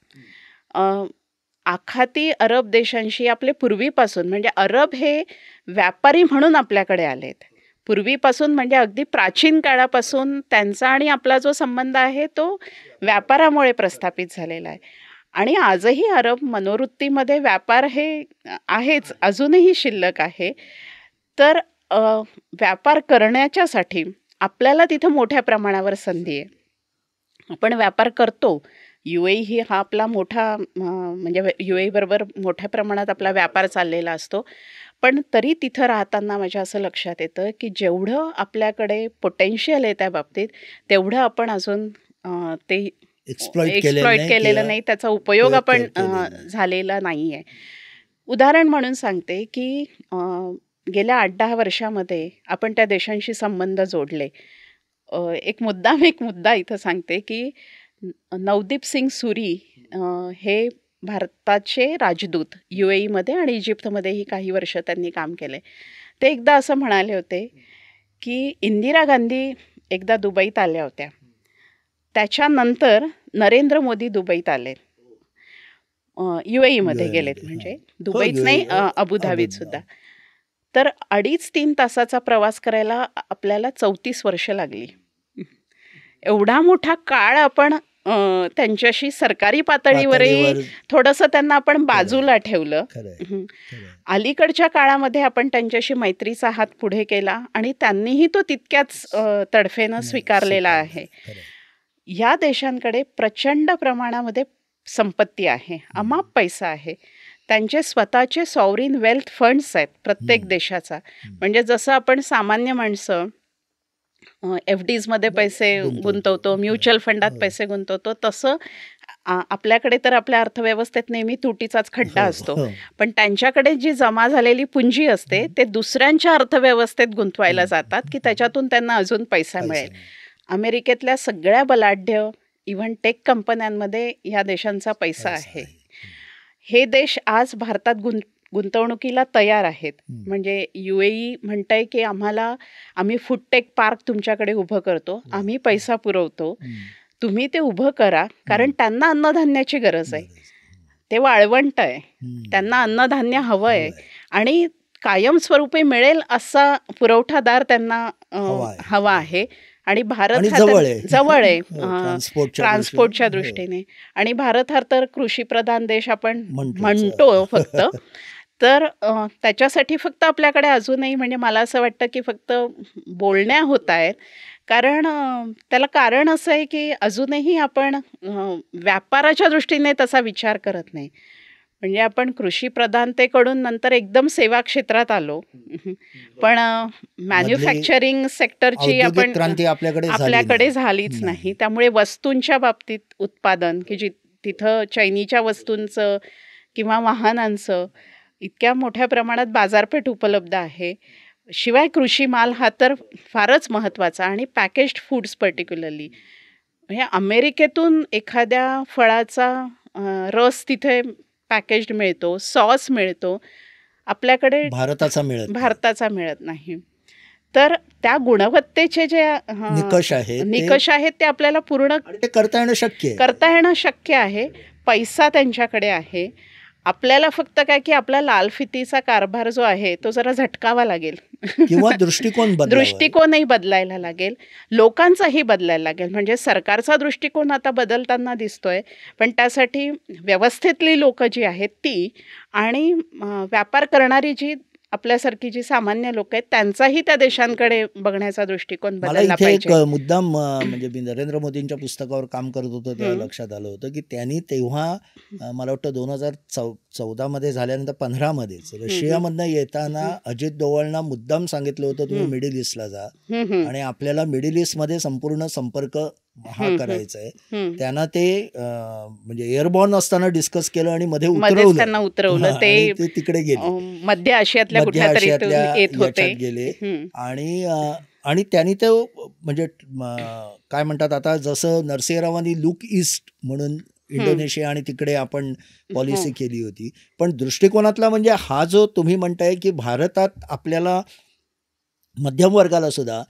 आखाती अरब देशांशी आपले पूर्वीपासून म्हणजे अरब हे व्यापारी म्हणून आपल्याकडे आलेत. पूर्वीपासून म्हणजे अगदी प्राचीन काळापासून त्यांचा आणि आपला जो संबंध आहे तो व्यापारामुळे प्रस्थापित झालेला आहे. आणि आजही अरब मनोवृत्तीमध्ये व्यापार हे आहेच, अजूनही शिल्लक आहे. तर व्यापार करण्याच्यासाठी आपल्याला तिथं मोठ्या प्रमाणावर संधी आहे. आपण व्यापार करतो. UAE ही हा आपला मोठा म्हणजे UAE बरोबर मोठ्या प्रमाणात आपला व्यापार चाललेला असतो. पण तरी तिथं राहताना माझ्या असं लक्षात येतं की जेवढं आपल्याकडे पोटेन्शियल आहे त्या बाबतीत तेवढं आपण अजून ते एक्सप्लॉइट केलेलं नाही, त्याचा उपयोग आपण झालेला नाही आहे. उदाहरण म्हणून सांगते की गेल्या 8-10 वर्षामध्ये आपण त्या देशांशी संबंध जोडले. एक मुद्दा इथं सांगते की नवदीप सिंग सुरी हे भारताचे राजदूत UAEमध्ये आणि इजिप्तमध्येही काही वर्ष त्यांनी काम केले. ते एकदा असं म्हणाले होते की इंदिरा गांधी एकदा दुबईत आल्या होत्या. त्याच्यानंतर नरेंद्र मोदी दुबईत आले. UAEमध्ये गेलेत म्हणजे दुबईच नाही, अबुधाबीत सुद्धा. तर 2.5-3 तासाचा प्रवास करायला आपल्याला 34 वर्ष लागली. एवढा मोठा काळ आपण त्यांच्याशी सरकारी पातळीवरही थोडंसं त्यांना आपण बाजूला ठेवलं. अलीकडच्या काळामध्ये आपण त्यांच्याशी मैत्रीचा हात पुढे केला आणि त्यांनीही तो तितक्याच तडफेनं स्वीकारलेला आहे. या देशांकडे प्रचंड प्रमाणामध्ये संपत्ती आहे, अमाप पैसा आहे. त्यांचे स्वतःचे सॉवरिन वेल्थ फंड्स आहेत प्रत्येक देशाचा. म्हणजे जसं आपण सामान्य माणसं FDजमध्ये पैसे गुंतवतो, म्युच्युअल फंडात पैसे गुंतवतो, तसं आपल्याकडे तर आपल्या अर्थव्यवस्थेत नेहमी तुटीचाच खड्डा असतो. पण त्यांच्याकडे जी जमा झालेली पुंजी असते ते दुसऱ्यांच्या अर्थव्यवस्थेत गुंतवायला जातात की त्याच्यातून त्यांना अजून पैसा मिळेल. अमेरिकेतल्या सगळ्या बलाढ्य इव्हन टेक कंपन्यांमध्ये या देशांचा पैसा आहे. हे देश आज भारतात गुंतवणुकीला तयार आहेत. म्हणजे UAE म्हणतंय की आम्ही फूडटेक पार्क तुमच्याकडे उभं करतो, आम्ही पैसा पुरवतो, तुम्ही ते उभं करा. कारण त्यांना अन्नधान्याची गरज आहे. ते वाळवंट आहे, त्यांना अन्नधान्य हवं आहे आणि कायमस्वरूपी मिळेल असा पुरवठादार त्यांना हवा आहे. आणि भारत जवळ आहे ट्रान्सपोर्टच्या दृष्टीने. आणि भारत हा तर कृषीप्रधान देश आपण म्हणतो फक्त. तर त्याच्यासाठी फक्त आपल्याकडे अजूनही म्हणजे मला असं वाटतं की फक्त बोलण्या होत आहेत. कारण त्याला कारण असं आहे की अजूनही आपण व्यापाराच्या दृष्टीने तसा विचार करत नाही. म्हणजे आपण कृषीप्रधानतेकडून नंतर एकदम सेवा क्षेत्रात आलो. पण मॅन्युफॅक्चरिंग सेक्टरची आपण आपल्याकडे झालीच नाही. त्यामुळे वस्तूंच्या बाबतीत उत्पादन की तिथं चैनीच्या वस्तूंचं किंवा वाहनांचं इतक्या मोठ्या प्रमाणात बाजारपेठ उपलब्ध आहे. शिवाय कृषी माल हा तर फारच महत्त्वाचा आणि पॅकेज्ड फूड्स पर्टिक्युलरली. म्हणजे अमेरिकेतून एखाद्या फळाचा रस तिथे पॅकेज्ड मिळतो, सॉस मिळतो, आपल्याकडे भारताचा मिळत नाही. तर त्या गुणवत्तेचे जे निकष आहेत ते आपल्याला पूर्ण करता येणं शक्य आहे. पैसा त्यांच्याकडे आहे. आपल्याला फक्त काय की आपला लाल फितीचा कारभार जो आहे तो जरा झटकावा लागेल किंवा दृष्टिकोनही बदलायला लागेल, लोकांचाही बदलायला लागेल. म्हणजे सरकारचा दृष्टिकोन आता बदलताना दिसतोय, पण त्यासाठी व्यवस्थेतली लोक जी आहेत ती आणि व्यापार करणारी जी आपल्यासारखी जी सामान्य लोक आहेत त्यांचाही त्या देशांकडे बघण्याचा दृष्टिकोन मला बदलला इथे एक पाहिजे. मुद्दाम म्हणजे मी नरेंद्र मोदींच्या पुस्तकावर काम करत होतो तेव्हा लक्षात आलं होतं की त्यांनी तेव्हा मला वाटतं 2014 झाल्यानंतर 15मध्येच रशियामधनं येताना अजित डोवालना मुद्दाम सांगितलं होतं तुम्ही मिडल ईस्टला जा आणि आपल्याला मिडल ईस्टमध्ये संपूर्ण संपर्क हा करायचा आहे. त्यांना ते म्हणजे एअरबॉर्न असताना डिस्कस केलं आणि मध्ये मध्येच त्यांना उतरवलं. आणि ते तिकडे गेले, मध्य आशियातल्या मध्य कुठल्या तरी आशियातल्या येत होते. याच्यात गेले आणि त्यांनी ते म्हणजे काय म्हणतात आता जसं नरसिंहरावांनी लुक ईस्ट म्हणून इंडोनेशिया आणि तिकडे आपण पॉलिसी केली होती, पण दृष्टिकोनातला म्हणजे हा जो तुम्ही म्हणताय की भारतात आपल्याला मध्यम वर्गाला सुद्धा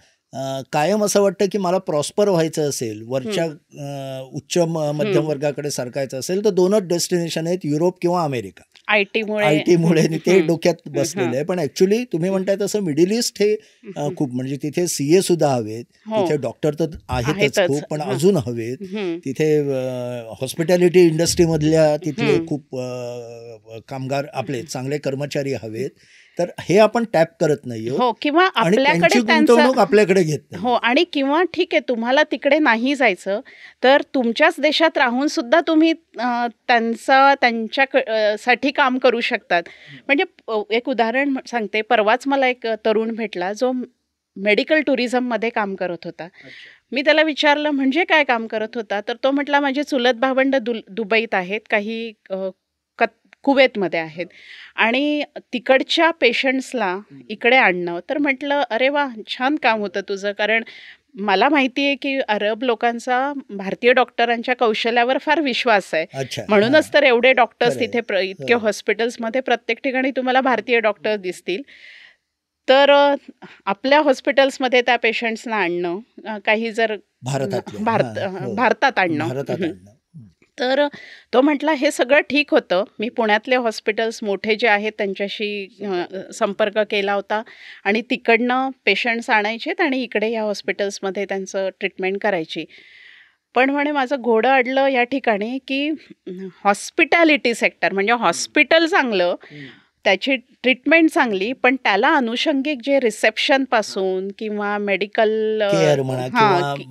कायम असं वाटतं की मला प्रॉस्पर व्हायचं असेल, वरच्या उच्च मध्यम वर्गाकडे सरकायचं असेल तर दोनच डेस्टिनेशन आहेत, युरोप किंवा अमेरिका. आयटीमुळे ते डोक्यात बसलेलं आहे. पण ऍक्च्युली तुम्ही म्हणताय तसं मिडल ईस्ट हे खूप म्हणजे तिथे CA सुद्धा हवेत, तिथे डॉक्टर तर आहेतच खूप, पण अजून हवेत. तिथे हॉस्पिटॅलिटी इंडस्ट्रीमधल्या तिथले खूप कामगार आपले चांगले कर्मचारी हवेत. तर हे आपण टॅप करत नाही हो, किंवा आणि त्यांची आपल्याकडे गुंतवणूक आपल्याकडे घेत नाही. हो, आणि किंवा ठीक आहे तुम्हाला तिकडे नाही जायचं तर तुमच्याच देशात राहून सुद्धा तुम्ही त्यांच्या साठी काम करू शकतात. म्हणजे एक उदाहरण सांगते. परवाच मला एक तरुण भेटला जो मेडिकल टुरिझममध्ये काम करत होता. मी त्याला विचारलं म्हणजे काय काम करत होता, तर तो म्हटला माझे चुलत भावंड दुबईत आहेत, काही कुवेतमध्ये आहेत आणि तिकडच्या पेशंट्सला इकडे आणणं. तर म्हटलं अरे वा, छान काम होतं तुझं, कारण मला माहिती आहे की अरब लोकांचा भारतीय डॉक्टरांच्या कौशल्यावर फार विश्वास आहे. म्हणूनच तर एवढे डॉक्टर्स तिथे इतके हॉस्पिटल्समध्ये प्रत्येक ठिकाणी तुम्हाला भारतीय डॉक्टर दिसतील. तर आपल्या हॉस्पिटल्समध्ये त्या पेशंट्सना आणणं, काही जर भारतात आणणं. तर तो म्हटला हे सगळं ठीक होतं, मी पुण्यातले हॉस्पिटल्स मोठे जे आहेत त्यांच्याशी संपर्क केला होता आणि तिकडनं पेशंट्स आणायचेत आणि इकडे या हॉस्पिटल्समध्ये त्यांचं ट्रीटमेंट करायची. पण म्हणे माझं घोडं अडलं या ठिकाणी की हॉस्पिटॅलिटी सेक्टर म्हणजे हॉस्पिटल चांगलं, त्याची ट्रीटमेंट चांगली, पण त्याला अनुषंगिक जे रिसेप्शन पासून किंवा मेडिकल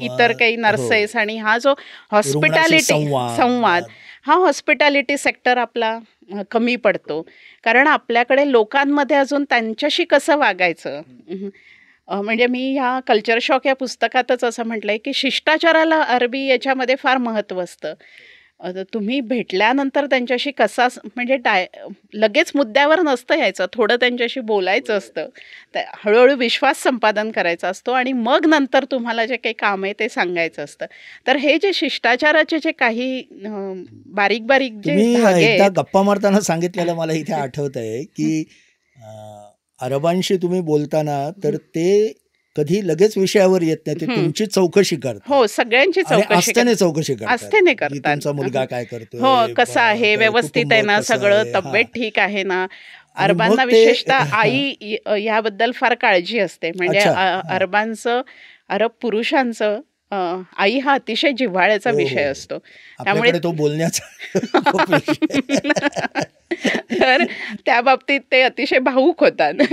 इतर काही नर्सेस आणि हा जो हॉस्पिटॅलिटी संवाद हा हॉस्पिटॅलिटी सेक्टर आपला कमी पडतो. कारण आपल्याकडे लोकांमध्ये अजून त्यांच्याशी कसं वागायचं. म्हणजे मी ह्या कल्चर शॉक या पुस्तकातच असं म्हटलंय की शिष्टाचाराला अरबी याच्यामध्ये फार महत्त्व असतं. तुम्ही भेटल्यानंतर त्यांच्याशी कसा म्हणजे लगेच मुद्द्यावर नसतं यायचं, थोडं त्यांच्याशी बोलायचं असतं, हळूहळू विश्वास संपादन करायचा असतो आणि मग नंतर तुम्हाला जे काही काम आहे ते सांगायचं असतं. तर हे जे शिष्टाचाराचे जे काही बारीक बारीक जे धागे एकदा गप्पा मारताना सांगितलेलं मला इथे आठवत आहे की अरबांशी तुम्ही बोलताना तर ते कधी लगेच विषयावर येत नाही, ते तुमची चौकशी करतात. हो, सगळ्यांची चौकशी करतात. तुमचा मुलगा काय करतोय, हो, कसा आहे, व्यवस्थित आहे ना सगळं, तब्येत ठीक आहे ना. अरबांना विशेषतः आई याबद्दल फार काळजी असते. म्हणजे अरब पुरुषांचं आई हा अतिशय जिव्हाळ्याचा विषय असतो. त्यामुळे तो बोलण्याचा तर त्या बाबतीत ते अतिशय भावूक होतात.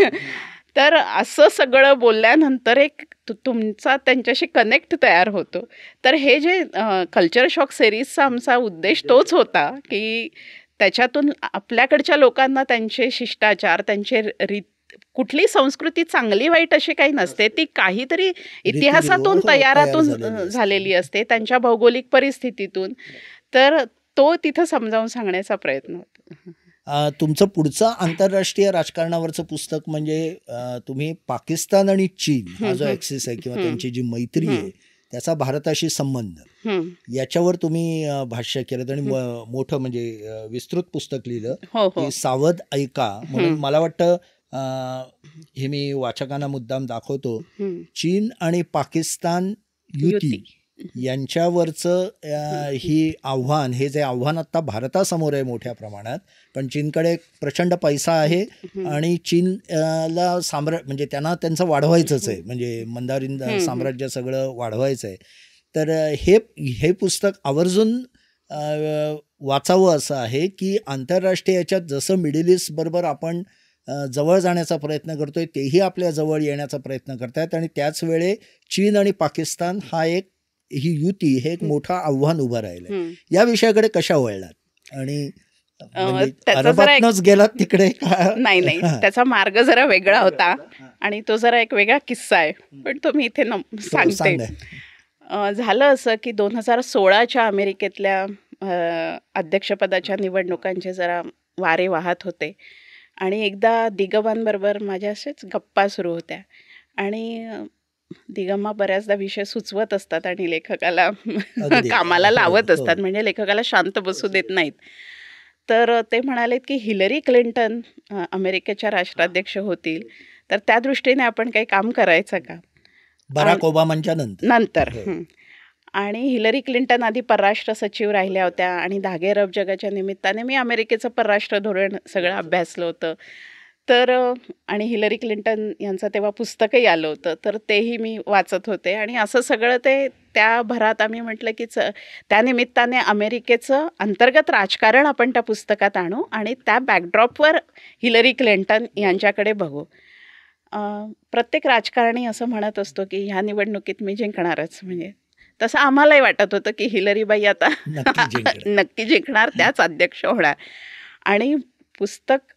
तर असं सगळं बोलल्यानंतर एक तुमचा त्यांच्याशी कनेक्ट तयार होतो. तर हे जे कल्चर शॉक सिरीजचा आमचा उद्देश तोच होता की त्याच्यातून आपल्याकडच्या लोकांना त्यांचे शिष्टाचार, त्यांचे कुठली संस्कृती चांगली वाईट अशी काही नसते, ती काहीतरी इतिहासातून तयारातून झालेली असते, त्यांच्या भौगोलिक परिस्थितीतून. तर तो तिथं समजावून सांगण्याचा प्रयत्न होतो. तुमचं पुढचं आंतरराष्ट्रीय राजकारणावरचं पुस्तक म्हणजे तुम्ही पाकिस्तान आणि चीन हा जो ॲक्सिस आहे किंवा त्यांची जी मैत्री आहे त्याचा भारताशी संबंध, याच्यावर तुम्ही भाष्य केलं आणि मोठं म्हणजे विस्तृत पुस्तक लिहिलं की सावध ऐका म्हणून. मला वाटतं हे मी वाचकांना मुद्दाम दाखवतो. चीन आणि पाकिस्तान युती यांच्यावरचं ही आव्हान, हे जे आव्हान आता भारतासमोर आहे मोठ्या प्रमाणात, पण चीनकडे प्रचंड पैसा आहे आणि चीनला म्हणजे त्यांना त्यांचं वाढवायचंच आहे, म्हणजे मंदारिन साम्राज्य सगळं वाढवायचं आहे. तर हे पुस्तक आवर्जून वाचावं असं आहे की आंतरराष्ट्रीय याच्यात जसं मिडल ईस्ट बरोबर आपण जवळ जाण्याचा प्रयत्न करतोय, तेही आपल्या जवळ येण्याचा प्रयत्न करतायत आणि त्याच वेळे चीन आणि पाकिस्तान ही युती हे एक मोठं आव्हान उभं राहिलं. या विषयाकडे कशा वळलात आणि म्हणजे त्याचा जरा अरबातनच गेलात तिकडे का? नाही त्याचा मार्ग जरा वेगळा होता आणि तो जरा एक वेगळा किस्सा आहे, पण तो मी इथे सांगते. सांगा. झालं असं की 2016च्या अमेरिकेतल्या अध्यक्षपदाच्या निवडणुकांचे जरा वारे वाहत होते आणि एकदा दिगंबांबरोबर माझ्या असेच गप्पा सुरू होत्या आणि दिगंबा बऱ्याचदा विषय सुचवत असतात आणि लेखकाला अगदी. कामाला हो, लावत हो. असतात, म्हणजे लेखकाला शांत बसू देत नाहीत. तर ते म्हणालेत की हिलरी क्लिंटन अमेरिकेच्या राष्ट्राध्यक्ष होतील, तर त्या दृष्टीने आपण काही काम करायचं का बराक ओबामांच्या नंतर. हो. आणि हिलरी क्लिंटन आधी परराष्ट्र सचिव राहिल्या होत्या आणि धागे अरब जगाच्या निमित्ताने मी अमेरिकेचं परराष्ट्र धोरण सगळं अभ्यासलं होतं. तर आणि हिलरी क्लिंटन यांचं तेव्हा पुस्तकही आलं होतं, तर तेही मी वाचत होते आणि असं सगळं ते त्या भरात आम्ही म्हटलं की त्या निमित्ताने अमेरिकेचं अंतर्गत राजकारण आपण त्या पुस्तकात आणू आणि त्या बॅकड्रॉपवर हिलरी क्लिंटन यांच्याकडे बघू. प्रत्येक राजकारणी असं म्हणत असतो की ह्या निवडणुकीत मी जिंकणारच, म्हणजे तसं आम्हालाही वाटत होतं की हिलरीबाई आता नक्की जिंकणार. नक्की जिंकणार, त्याच अध्यक्ष होणार. आणि पुस्तक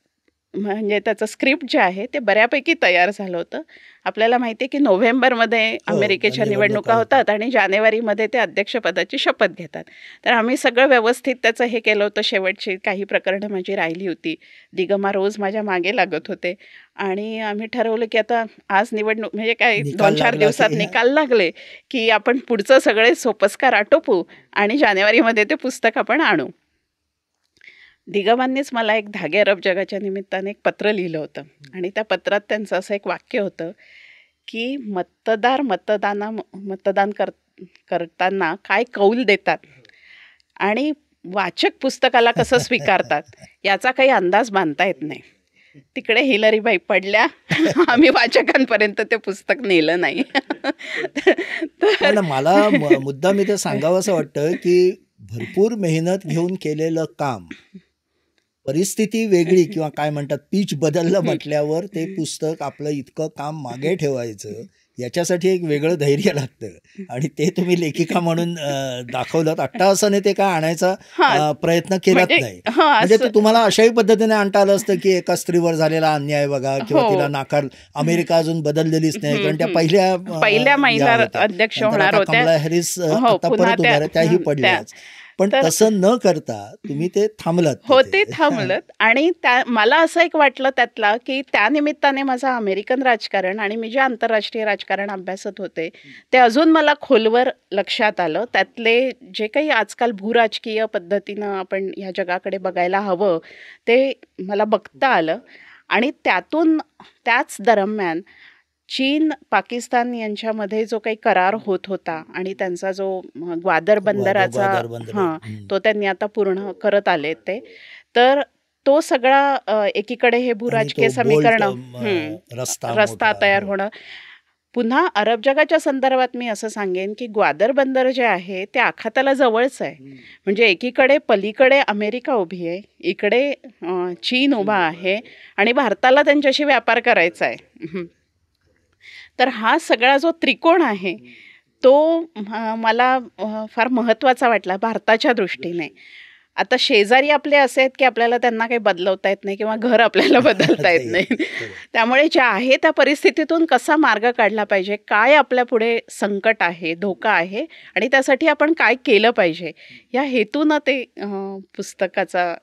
म्हणजे त्याचं स्क्रिप्ट जे आहे ते बऱ्यापैकी तयार झालं होतं. आपल्याला माहिती आहे की नोव्हेंबरमध्ये अमेरिकेच्या निवडणुका होतात आणि जानेवारीमध्ये ते अध्यक्षपदाची शपथ घेतात. तर आम्ही सगळं व्यवस्थित त्याचं हे केलं होतं. शेवटची काही प्रकरणं माझी राहिली होती. दिगंबा रोज माझ्या मागे लागत होते आणि आम्ही ठरवलं की आता आज निवडणूक म्हणजे काय निकाल 2-4 लागला दिवसात की- निकाल लागले की आपण पुढचं सगळे सोपस्कार आटोपू आणि जानेवारीमध्ये ते पुस्तक आपण आणू. दिगंबांनीच मला एक धागे अरब जगाच्या निमित्ताने एक पत्र लिहिलं होतं आणि त्या पत्रात त्यांचं असं एक वाक्य होतं की मतदार मतदान करताना काय कौल देतात आणि वाचक पुस्तकाला कसं स्वीकारतात याचा काही अंदाज बांधता येत नाही. तिकडे हिलरीबाई पडल्या. आम्ही वाचकांपर्यंत ते पुस्तक नेलं नाही. पण मला मुद्दाम इथे सांगावं असं वाटतं की भरपूर मेहनत घेऊन केलेलं काम, परिस्थिती वेगळी किंवा काय म्हणतात पीच बदललं म्हटल्यावर ते पुस्तक आपलं इतकं काम मागे ठेवायचं याच्यासाठी एक वेगळं धैर्य लागतं आणि ते तुम्ही लेखिका म्हणून दाखवलं. अट्टाहासाने ते काय आणायचा प्रयत्न केलाच नाही. म्हणजे ते तुम्हाला अशाही पद्धतीने आणता आलं असतं की एका स्त्रीवर झालेला अन्याय बघा किंवा तिला नाकार. अमेरिका अजून बदललेलीच नाही, कारण त्या पहिल्या महिला अध्यक्ष होणार होत्या. कमला हॅरिस आता परत उभ्या आहेत, त्याही पडल्याच. पण तसं न करता तुम्ही ते थांबलत. हो, ते थांबलत. आणि मला असं एक वाटलं त्यातला की त्या निमित्ताने माझं अमेरिकन राजकारण आणि मी जे आंतरराष्ट्रीय राजकारण अभ्यासत होते ते अजून मला खोलवर लक्षात आलं. त्यातले जे काही आजकाल भूराजकीय पद्धतीनं आपण ह्या जगाकडे बघायला हवं ते मला बघता आलं आणि त्याच दरम्यान चीन पाकिस्तान यांच्यामध्ये जो काही करार होत होता आणि त्यांचा जो ग्वादर बंदराचा तो त्यांनी आता पूर्ण करत आले ते, तर तो सगळा एकीकडे हे भूराजकीय समीकरण रस्ता तयार होणं. पुन्हा अरब जगाच्या संदर्भात मी असं सांगेन की ग्वादर बंदर जे आहे ते आखाताला जवळच आहे. म्हणजे एकीकडे पलीकडे अमेरिका उभी आहे, इकडे चीन उभा आहे आणि भारताला त्यांच्याशी व्यापार करायचा आहे. तर हा सगळा जो त्रिकोण आहे तो मला फार महत्त्वाचा वाटला भारताच्या दृष्टीने. आता शेजारी आपले असे आहेत की आपल्याला त्यांना काही बदलवता येत नाही किंवा घर आपल्याला बदलता येत नाही. त्यामुळे जे आहे त्या परिस्थितीतून कसा मार्ग काढला पाहिजे, काय आपल्या पुढे संकट आहे, धोका आहे आणि त्यासाठी आपण काय केलं पाहिजे, या हेतूनं ते पुस्तकाचा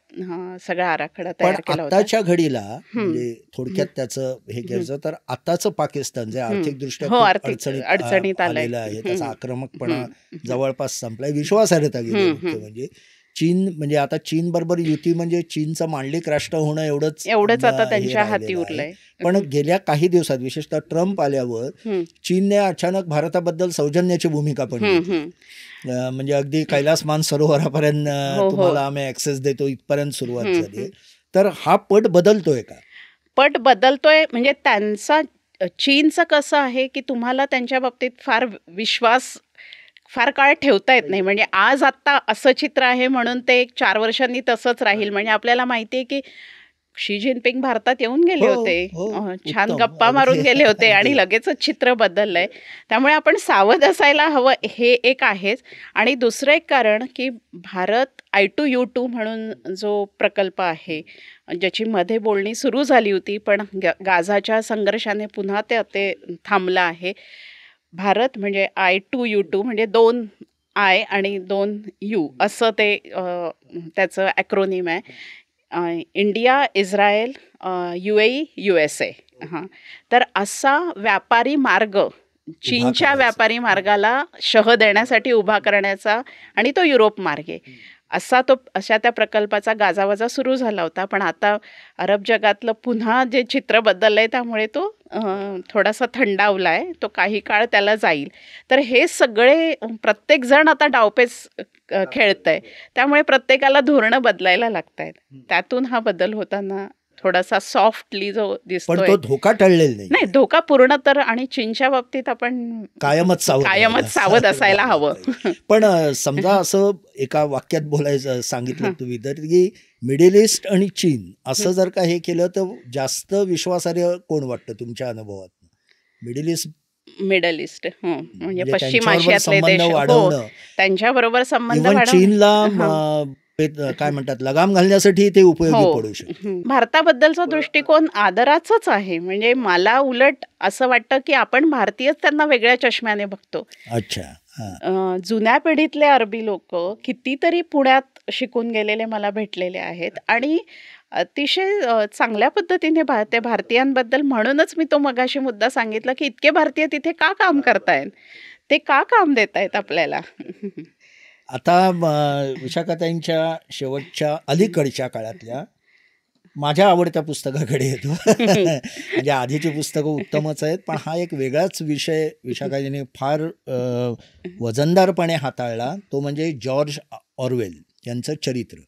सगळा आराखडा तयार केला होता. आताच्या घडीला म्हणजे थोडक्यात त्याचं हे घ्यायचं तर आताचं पाकिस्तान जे आर्थिकदृष्ट्या अडचणीत आलेलं आहे, त्याचा आक्रमकपणा जवळपास संपलाय, विश्वासार्हता गेली. म्हणजे चीन म्हणजे आता चीन बरोबर युती म्हणजे चीनचं मांडलिक राष्ट्र होणं एवढंच आता त्यांच्या हाती उरलंय. पण गेल्या काही दिवसात विशेषतः ट्रम्प आल्यावर चीनने अचानक भारताबद्दल सौजन्याची भूमिका पण घेतली. म्हणजे अगदी कैलास मानसरोवरापर्यंत तुम्हाला आम्ही ऍक्सेस देतो इथपर्यंत सुरुवात झाली. तर हा पट बदलतोय का? पट बदलतोय म्हणजे त्यांचा चीनचं कसं आहे की तुम्हाला त्यांच्या बाबतीत फार काळ ठेवता येत नाही. म्हणजे आज आत्ता असं चित्र आहे म्हणून ते 4 वर्षांनी तसंच राहील. म्हणजे आपल्याला माहिती आहे की शी जिनपिंग भारतात येऊन गेले हो, होते. हो. छान उत्तम. गप्पा मारून अगदी. गेले होते आणि अगदी. लगेचच चित्र बदललंय. त्यामुळे आपण सावध असायला हवं हे एक आहेच. आणि दुसरं एक कारण की भारत I2U2 म्हणून जो प्रकल्प आहे, ज्याची मध्ये बोलणी सुरू झाली होती, पण गाझाच्या संघर्षाने पुन्हा ते थांबलं आहे. भारत म्हणजे I2U2 म्हणजे 2 आय आणि 2 यू असं ते त्याचं ॲक्रोनिम आहे. India, Israel, UAE, USA. हां. तर असा व्यापारी मार्ग चीनच्या करायचा. व्यापारी मार्गाला शह देण्यासाठी उभा करण्याचा आणि तो युरोप मार्गे अशा त्या प्रकल्पाचा गाजावाजा सुरू झाला होता. पण आता अरब जगातलं पुन्हा जे चित्र बदललंय त्यामुळे तो थोडासा थंडावलाय. तो काही काळ त्याला जाईल. तर हे सगळे प्रत्येकजण आता डावपेच खेळतंय. त्यामुळे प्रत्येकाला धोरणं बदलायला लागतायत. त्यातून हा बदल होताना थोडासा सॉफ्टली जो पण दिसतोय. तो धोका टळलेला नाही. नाही, धोका पूर्ण तर आणि चीनच्या बाबतीत आपण कायमच सावध असायला हवं. पण समजा असं एका वाक्यात बोलायचं सांगितलं तुम्ही तर की मिडल ईस्ट आणि चीन असं जर का हे केलं तर जास्त विश्वासार्ह कोण वाटतं तुमच्या अनुभवात? मिडल ईस्ट म्हणजे म्हणजे पश्चिम त्यांच्याबरोबर आशियातले संबंध देश. हो, वाढवणं. त्यांच्याबरोबर संबंध इव्हन वाढवणं. चीनला काय म्हणतात लगाम घालण्यासाठी ते उपयोगी हो. पडू शकतं. भारताबद्दलचा दृष्टिकोन आदराचाच आहे. म्हणजे मला उलट असं वाटतं की आपण भारतीयच त्यांना वेगळ्या चष्म्याने बघतो. अच्छा. हां. जुन्या पिढीतले अरबी लोक कितीतरी पुण्यात शिकून गेलेले मला भेटलेले आहेत आणि अतिशय चांगल्या पद्धतीने ते भारतीयांबद्दल, म्हणूनच मी तो मगाशी मुद्दा सांगितला की इतके भारतीय तिथे का काम करतायत, ते का काम देत आहेत आपल्याला. आता विशाखाताईंच्या शेवटच्या अलीकडच्या काळातल्या माझ्या आवडत्या पुस्तकाकडे येतो. म्हणजे आधीची पुस्तकं उत्तमच आहेत, पण हा एक वेगळाच विषय विशाखाजींनी फार वजनदारपणे हाताळला. तो म्हणजे जॉर्ज ऑरवेल यांचं चरित्र.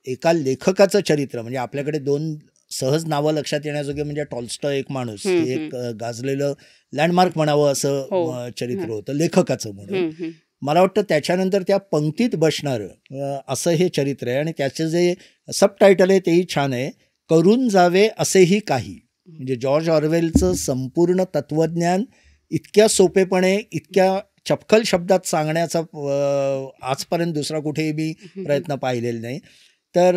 एका लेखकाचं चरित्र. म्हणजे आपल्याकडे 2 सहज नावं लक्षात येण्याजोगे म्हणजे टॉल्स्टॉय एक माणूस, एक गाजलेलं लँडमार्क म्हणावं असं चरित्र होतं लेखकाचं म्हणून. मला वाटतं त्याच्यानंतर त्या पंक्तीत बसणारं असं हे चरित्र आहे. आणि त्याचं जे सबटायटल आहे तेही छान आहे, करून जावे असेही काही. म्हणजे जॉर्ज ऑरवेलचं संपूर्ण तत्त्वज्ञान इतक्या सोपेपणे, इतक्या चपखल शब्दात सांगण्याचा आजपर्यंत दुसरा कुठेही मी प्रयत्न पाहिलेला नाही. तर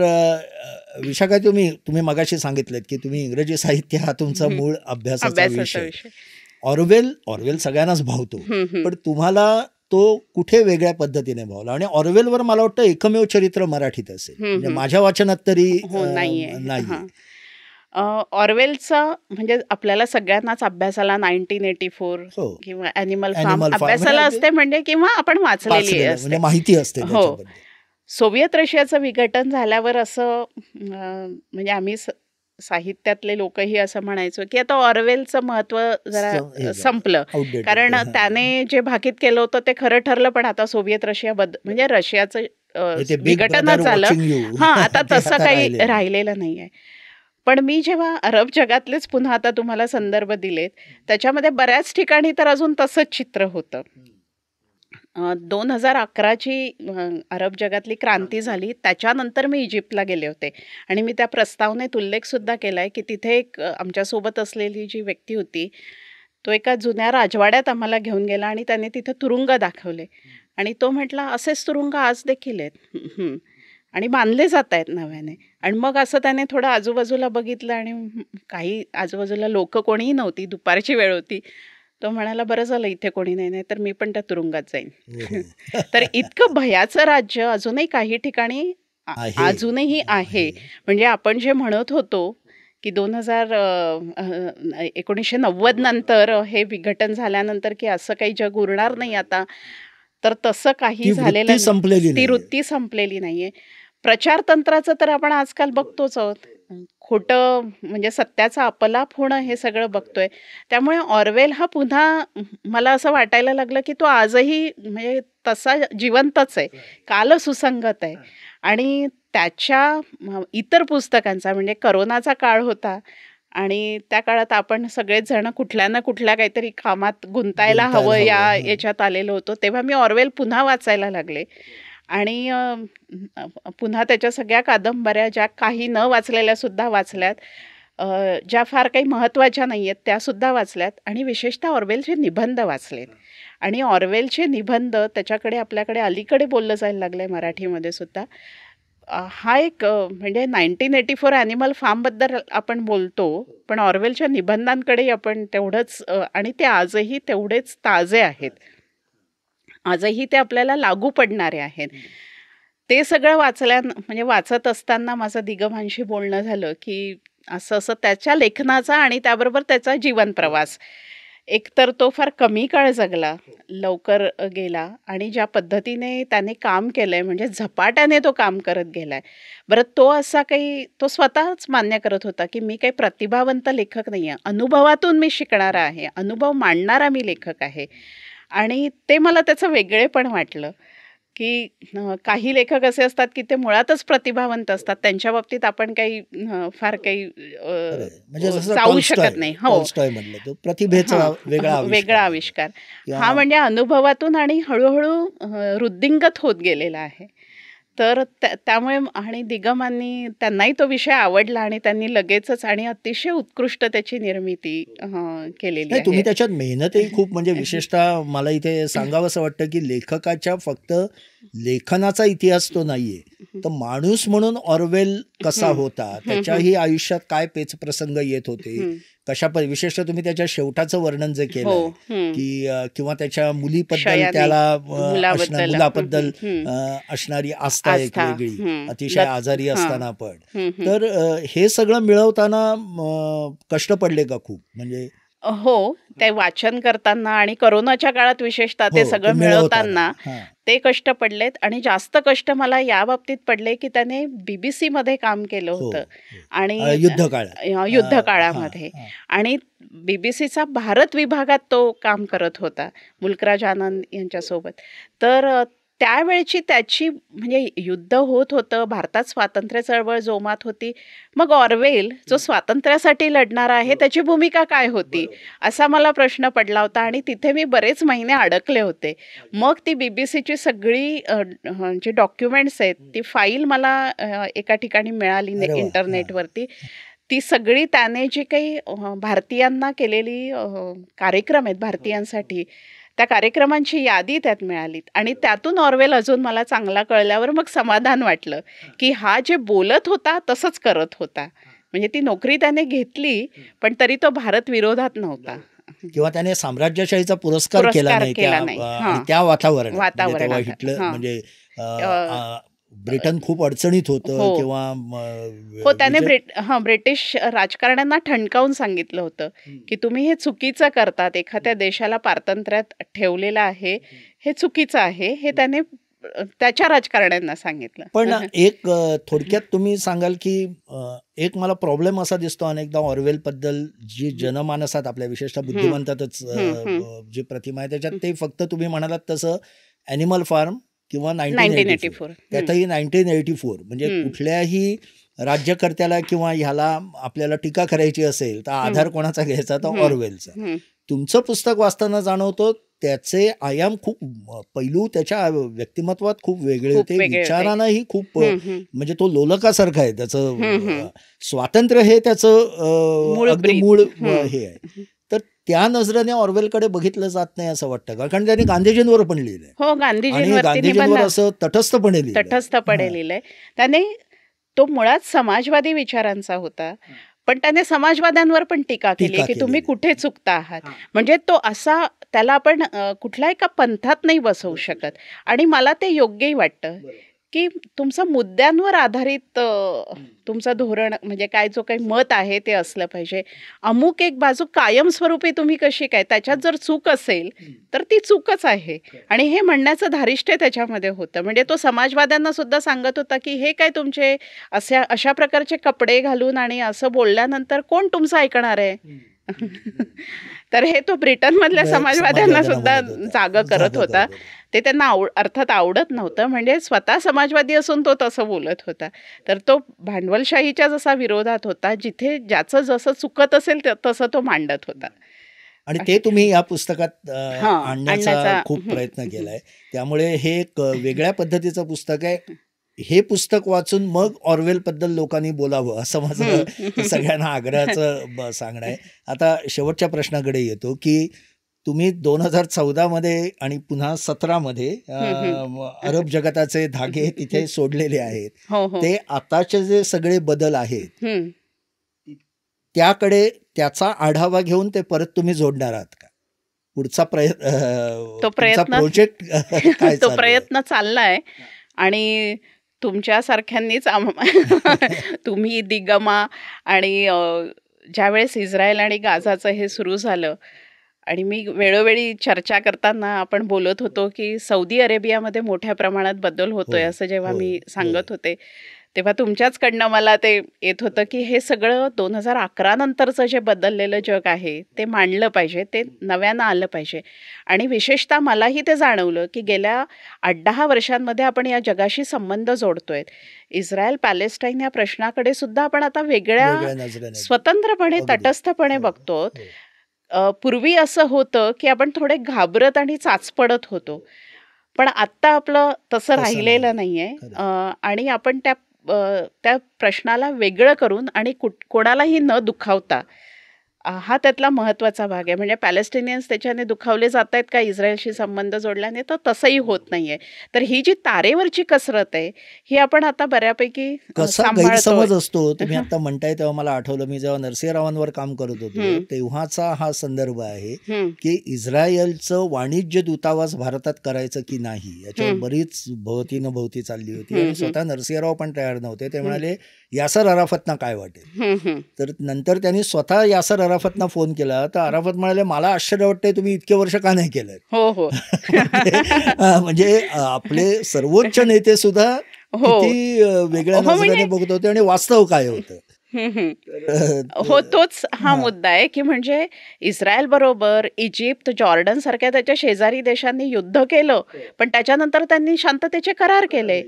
विशाखा, तुम्ही मगाशी सांगितलं की तुम्ही इंग्रजी साहित्य हा तुमचा मूळ अभ्यासाचा विषय. ऑरवेल सगळ्यांनाच भावतो, पण तुम्हाला तो कुठे वेगळ्या पद्धतीने भावला? आणि ऑरवेलवर मला वाटतं एकमेव चरित्र मराठीत असेल, म्हणजे माझ्या वाचनात तरी नाही. ऑरवेलचा म्हणजे आपल्याला सगळ्यांनाच अभ्यासाला 1984 किंवा ॲनिमल फार्म अभ्यासाला असते, म्हणजे किंवा आपण वाचलेली असते, म्हणजे माहिती असते. हो. सोव्हिएत रशियाचं विघटन झाल्यावर असं म्हणजे आम्ही साहित्यातले लोकही असं म्हणायचो की आता ऑरवेलचं महत्त्व जरा संपलं, कारण त्याने जे भाकीत केलं होतं ते खरं ठरलं. पण आता सोव्हिएत रशिया म्हणजे रशियाचं विघटनच झालं. आता तसं काही राहिलेलं नाही आहे. पण मी जेव्हा अरब जगातलेच पुन्हा आता तुम्हाला संदर्भ दिलेत, त्याच्यामध्ये बऱ्याच ठिकाणी तर अजून तसंच चित्र होतं. 2011ची अरब जगातली क्रांती झाली, त्याच्यानंतर मी इजिप्तला गेले होते आणि मी त्या प्रस्तावनेत उल्लेखसुद्धा केला आहे की तिथे एक आमच्यासोबत असलेली जी व्यक्ती होती, तो एका जुन्या राजवाड्यात आम्हाला घेऊन गेला आणि त्याने तिथे तुरुंग दाखवले आणि तो म्हटला असेच तुरुंग आज देखील आहेत आणि बांधले जात आहेत नव्याने. आणि मग असं त्याने थोडं आजूबाजूला बघितलं आणि काही आजूबाजूला लोक कोणीही नव्हती, दुपारची वेळ होती. तो म्हणाला बरं झालं इथे कोणी नाही, तर मी पण त्या तुरुंगात जाईन. तर इतकं भयाचं राज्य अजूनही काही ठिकाणी अजूनही आहे. म्हणजे आपण जे म्हणत होतो की 1990 नंतर हे विघटन झाल्यानंतर की असं काही जग उरणार नाही आता, तर तसं काही झालेलं नाही. ती वृत्ती संपलेली नाहीये. प्रचारतंत्राचं तर आपण आजकाल बघतोच आहोत. खोटं म्हणजे सत्याचा अपलाप होणं हे सगळं बघतोय. त्यामुळे ऑरवेल हा पुन्हा मला असं वाटायला लागलं की तो आजही म्हणजे तसा जिवंतच आहे, कालसुसंगत आहे. आणि त्याच्या इतर पुस्तकांचा म्हणजे करोनाचा काळ होता आणि त्या काळात आपण सगळेच जण कुठल्या ना कुठल्या काहीतरी कामात गुंतायला हवं याच्यात आलेलो होतो. तेव्हा मी ऑरवेल पुन्हा वाचायला लागले आणि पुन्हा त्याच्या सगळ्या कादंबऱ्या ज्या काही न वाचलेल्या सुद्धा वाचल्यात, ज्या फार काही महत्त्वाच्या नाही आहेत त्यासुद्धा वाचल्यात, आणि विशेषतः ऑर्वेलचे निबंध वाचलेत. आणि ऑर्वेलचे निबंध त्याच्याकडे आपल्याकडे अलीकडे बोललं जायला लागलं आहे मराठीमध्ये सुद्धा. हा एक म्हणजे 1984 ॲनिमल फार्मबद्दल आपण बोलतो, पण ऑर्वेलच्या निबंधांकडेही आपण तेवढंच आणि ते आजही तेवढेच ताजे आहेत. आजही ते आपल्याला लागू पडणारे आहेत. ते सगळं म्हणजे वाचत असताना माझं दिगंबांशी बोलणं झालं, की असं असं त्याच्या लेखनाचा आणि त्याबरोबर त्याचा जीवन प्रवास. एकतर तो फार कमी काळ जगला, लवकर गेला, आणि ज्या पद्धतीने त्याने काम केलंय म्हणजे झपाट्याने तो काम करत गेलाय. बरं, तो स्वतःच मान्य करत होता, की मी काही प्रतिभावंत लेखक नाही आहे, अनुभवातून मी शिकणारा आहे, अनुभव मांडणारा मी लेखक आहे. आणि ते मला त्याचं वेगळेपण वाटलं, की काही लेखक असे असतात, की ते मुळातच प्रतिभावंत असतात, त्यांच्या बाबतीत आपण काही फार काही खरंय. म्हणजे जसं जाऊ शकत नाही. हो, टॉल्स्टॉय म्हणलं, तो प्रतिभेचा हां, वेगळा वेगळा आहे. आविष्कार. किंवा हा म्हणजे अनुभवातून आणि हळूहळू वृद्धिंगत होत गेलेला आहे. तर त्यामुळे आणि दिगंबांनी त्यांनाही तो विषय आवडला आणि त्यांनी लगेचच आणि अतिशय उत्कृष्ट त्याची निर्मिती केलेली नाही, तुम्ही आहे. त्याच्यात मेहनतही खूप, म्हणजे विशेषतः मला इथे सांगावंसं वाटतं, की लेखकाच्या फक्त लेखनाचा इतिहास तो नाहीये, तर माणूस म्हणून ऑर्वेल कसा होता, त्याच्याही आयुष्यात काय पेचप्रसंग येत होते, हं. विशेषतः तुम्ही त्याच्या शेवटाचं वर्णन जे हो. केलंय, हं. की किंवा त्याच्या मुलीबद्दल, शयाने, त्याला मुलाबद्दल असणारी आस्था एक आस्था. वेगळी, अतिशय आजारी हां. असताना पण. हं, हं. तर हे सगळं मिळवताना कष्ट पडले का खूप? म्हणजे हो, ते वाचन करताना आणि कोरोनाच्या काळात विशेषतः ते हो, सगळं ते मिळवताना हां. ते कष्ट पडलेत. आणि जास्त कष्ट मला या बाबतीत पडले, की त्याने BBC मध्ये काम केलं हो, होतं हो. आणि युद्ध काळात. युद्ध हां, काळामध्ये. हां. आणि BBCचा भारत विभागात तो काम करत होता मुल्कराज आनंद यांच्यासोबत. तर त्यावेळची त्याची म्हणजे युद्ध होत होतं, भारतात स्वातंत्र्य चळवळ जोमात होती. मग ऑर्वेल जो स्वातंत्र्यासाठी लढणारा आहे, त्याची भूमिका काय होती, असा मला प्रश्न पडला होता. आणि तिथे मी बरेच महिने अडकले होते. मग ती BBCची सगळी जी डॉक्युमेंट्स आहेत, ती फाईल मला एका ठिकाणी मिळाली अरे वा. इंटरनेटवरती. ती सगळी त्याने जी काही भारतीयांना केलेली कार्यक्रम आहेत भारतीयांसाठी, त्या कार्यक्रमांची यादी त्यात मिळाली. आणि त्यातून ऑर्वेल अजून मला चांगला कळल्यावर मग समाधान वाटलं, की हा जे बोलत होता तसंच करत होता. म्हणजे ती नोकरी त्याने घेतली, पण तरी तो भारत विरोधात नव्हता. किंवा त्याने साम्राज्यशाहीचा पुरस्कार केला नाही केला त्या नाही. आणि हां. त्या वातावरणात. म्हणजे तेव्हा वातावरणात. हिटलर हां. म्हणजे अ, ब्रिटन खूप अडचणीत होतं, हो. किंवा हो, त्याने विजय- ब्रिटिश राजकारण्यांना ठणकावून सांगितलं होतं, की तुम्ही हे चुकीचं करतात, एखाद्या देशाला पारतंत्र्यात ठेवलेलं आहे, हे चुकीचं आहे, हे त्याने त्याच्या राजकारण्यांना सांगितलं. पण एक थोडक्यात तुम्ही सांगाल, की एक मला प्रॉब्लेम असा दिसतो अनेकदा ऑर्वेल बद्दल, जी जनमानसात आपल्या विशेषतः बुद्धिमंतातच जी प्रतिमा आहे, त्याच्यात ते फक्त तुम्ही म्हणालात तसं ॲनिमल फार्म किंवा 1984, त्यातही 1984, म्हणजे कुठल्याही राज्यकर्त्याला किंवा ह्याला आपल्याला टीका करायची असेल तर आधार कोणाचा घ्यायचा, तर ऑर्वेलचा. तुमचं पुस्तक वाचताना जाणवतो त्याचे आयाम खूप, पैलू त्याच्या व्यक्तिमत्वात खूप वेगळे होते, विचारांनाही खूप, म्हणजे तो लोलकासारखा आहे, त्याचं स्वातंत्र्य हे त्याचं अगदी मूळ हे आहे. तर त्या नजरेने ऑर्वेलकडे बघितलं जात नाही असं वाटतं का? कारण त्याने गांधीजींवर पण लिहिलंय. हो, गांधीजींवर असं तटस्थपणे लिहिलंय त्याने. तो मुळात समाजवादी विचारांचा होता, पण त्याने समाजवाद्यांवर पण टीका केली, की तुम्ही कुठे चुकता आहात. म्हणजे तो असा, त्याला आपण कुठल्या एका पंथात नाही बसवू शकत. आणि मला ते योग्यही वाटतं, की तुमचं मुद्द्यांवर आधारित तुमचं धोरण, म्हणजे काय जो काही मत आहे ते असलं पाहिजे. अमुक एक बाजू कायमस्वरूपी तुम्ही कशी काय, त्याच्यात जर चूक असेल तर ती चूकच आहे. आणि हे म्हणण्याचं धारिष्ट्य त्याच्यामध्ये होतं. म्हणजे तो समाजवाद्यांना सुद्धा सांगत होता, की हे काय तुमचे अशा प्रकारचे कपडे घालून आणि असं बोलल्यानंतर कोण तुमचं ऐकणार आहे. तर हे तो ब्रिटनमधल्या समाजवाद्यांना सुद्धा जागं करत होता. ते त्यांना अर्थात आवडत नव्हतं, म्हणजे स्वतः समाजवादी असून तो तसं बोलत होता. तर तो भांडवलशाहीच्या जसा विरोधात होता, जिथे ज्याचं जसं चुकत असेल तसं तो मांडत होता. आणि ते तुम्ही या पुस्तकात हां, आणण्याचा आणण्याचा खूप प्रयत्न केलाय. त्यामुळे हे एक वेगळ्या पद्धतीचं पुस्तक आहे. हे पुस्तक वाचून मग ऑर्वेलबद्दल लोकांनी बोलावं असं माझं सगळ्यांना आग्रहाचं सांगणं आहे. आता शेवटच्या प्रश्नाकडे येतो की तुम्ही 2014 मध्ये आणि पुन्हा 17 मध्ये अरब जगताचे धागे तिथे सोडलेले आहेत. हो हो ते आताचे जे सगळे बदल आहेत हम्म. त्याकडे त्याचा आढावा घेऊन ते परत तुम्ही जोडणार आहात का? पुढचा तो तुमचा प्रयत्न प्रोजेक्ट काय तो चालू आहे? प्रयत्न चाललाय आणि तुमच्यासारख्यांनीच तुम्ही दिगमा आणि ज्यावेळेस इस्रायल आणि गाझाचं हे सुरू झालं आणि मी वेळोवेळी चर्चा करताना आपण बोलत होतो की सौदी अरेबियामध्ये मोठ्या प्रमाणात बदल होतोय होय, असं जेव्हा होय, मी होय. सांगत होते तेव्हा तुमच्याचकडनं मला ते येत होतं की हे सगळं 2011 नंतरचं जे बदललेलं जग आहे ते मांडलं पाहिजे, ते नव्यानं आलं पाहिजे. आणि विशेषतः मलाही ते जाणवलं की गेल्या 8-10 वर्षांमध्ये आपण या जगाशी संबंध जोडतोय. इस्रायल पॅलेस्टाईन या प्रश्नाकडे सुद्धा आपण आता वेगळ्या वेगळ्या नजरेने स्वतंत्रपणे अगदी. तटस्थपणे हो, बघतो. हो. पूर्वी असं होतं की आपण थोडे घाबरत आणि चाचपडत होतो, पण आत्ता आपलं तसं तसं राहिलेलं नाही. नाहीये. खरं. आणि आपण त्या प्रश्नाला वेगळं करून आणि कोणालाही न दुखावता हा त्यातला महत्त्वाचा भाग आहे. म्हणजे पॅलेस्टिनियन्स त्याच्याने दुखावले जात आहेत का इस्रायलशी संबंध जोडल्याने, तर तसंही होत नाहीये. तर ही जी तारेवरची कसरत आहे ही आपण आता बऱ्यापैकी कसा सांभाळतोय. गैरसमज असतो तुम्ही आता म्हणताय तेव्हा मला आठवलं, मी जेव्हा नरसिंहरावांवर काम करत होतो हम्म. तेव्हाचा हा संदर्भ आहे हम्म, की इस्रायलचं वाणिज्य दूतावास भारतात करायचं की नाही याच्यावर हम्म. बरीच भोवती चालली होती. हम्म, आणि स्वतः नरसिंहराव पण तयार नव्हते. ते म्हणाले यासर अराफतना काय वाटेल. हम्म, हम्म. तर नंतर त्यांनी स्वतः यासर अराफतना फोन केला तर अराफत म्हणाले मला आश्चर्य वाटतंय तुम्ही इतके वर्ष का नाही केलं. हो हो म्हणजे आपले सर्वोच्च नेते सुद्धा हो किती वेगळ्या हो नजरेने म्हणजे बघत होते आणि वास्तव काय होतं. हम्म, हम्म. तर हो तोच हा हा. मुद्दा आहे की म्हणजे इस्रायल बरोबर इजिप्त, जॉर्डन सारख्या त्याच्या शेजारी देशांनी युद्ध केलं, पण त्याच्यानंतर त्यांनी शांततेचे करार केले.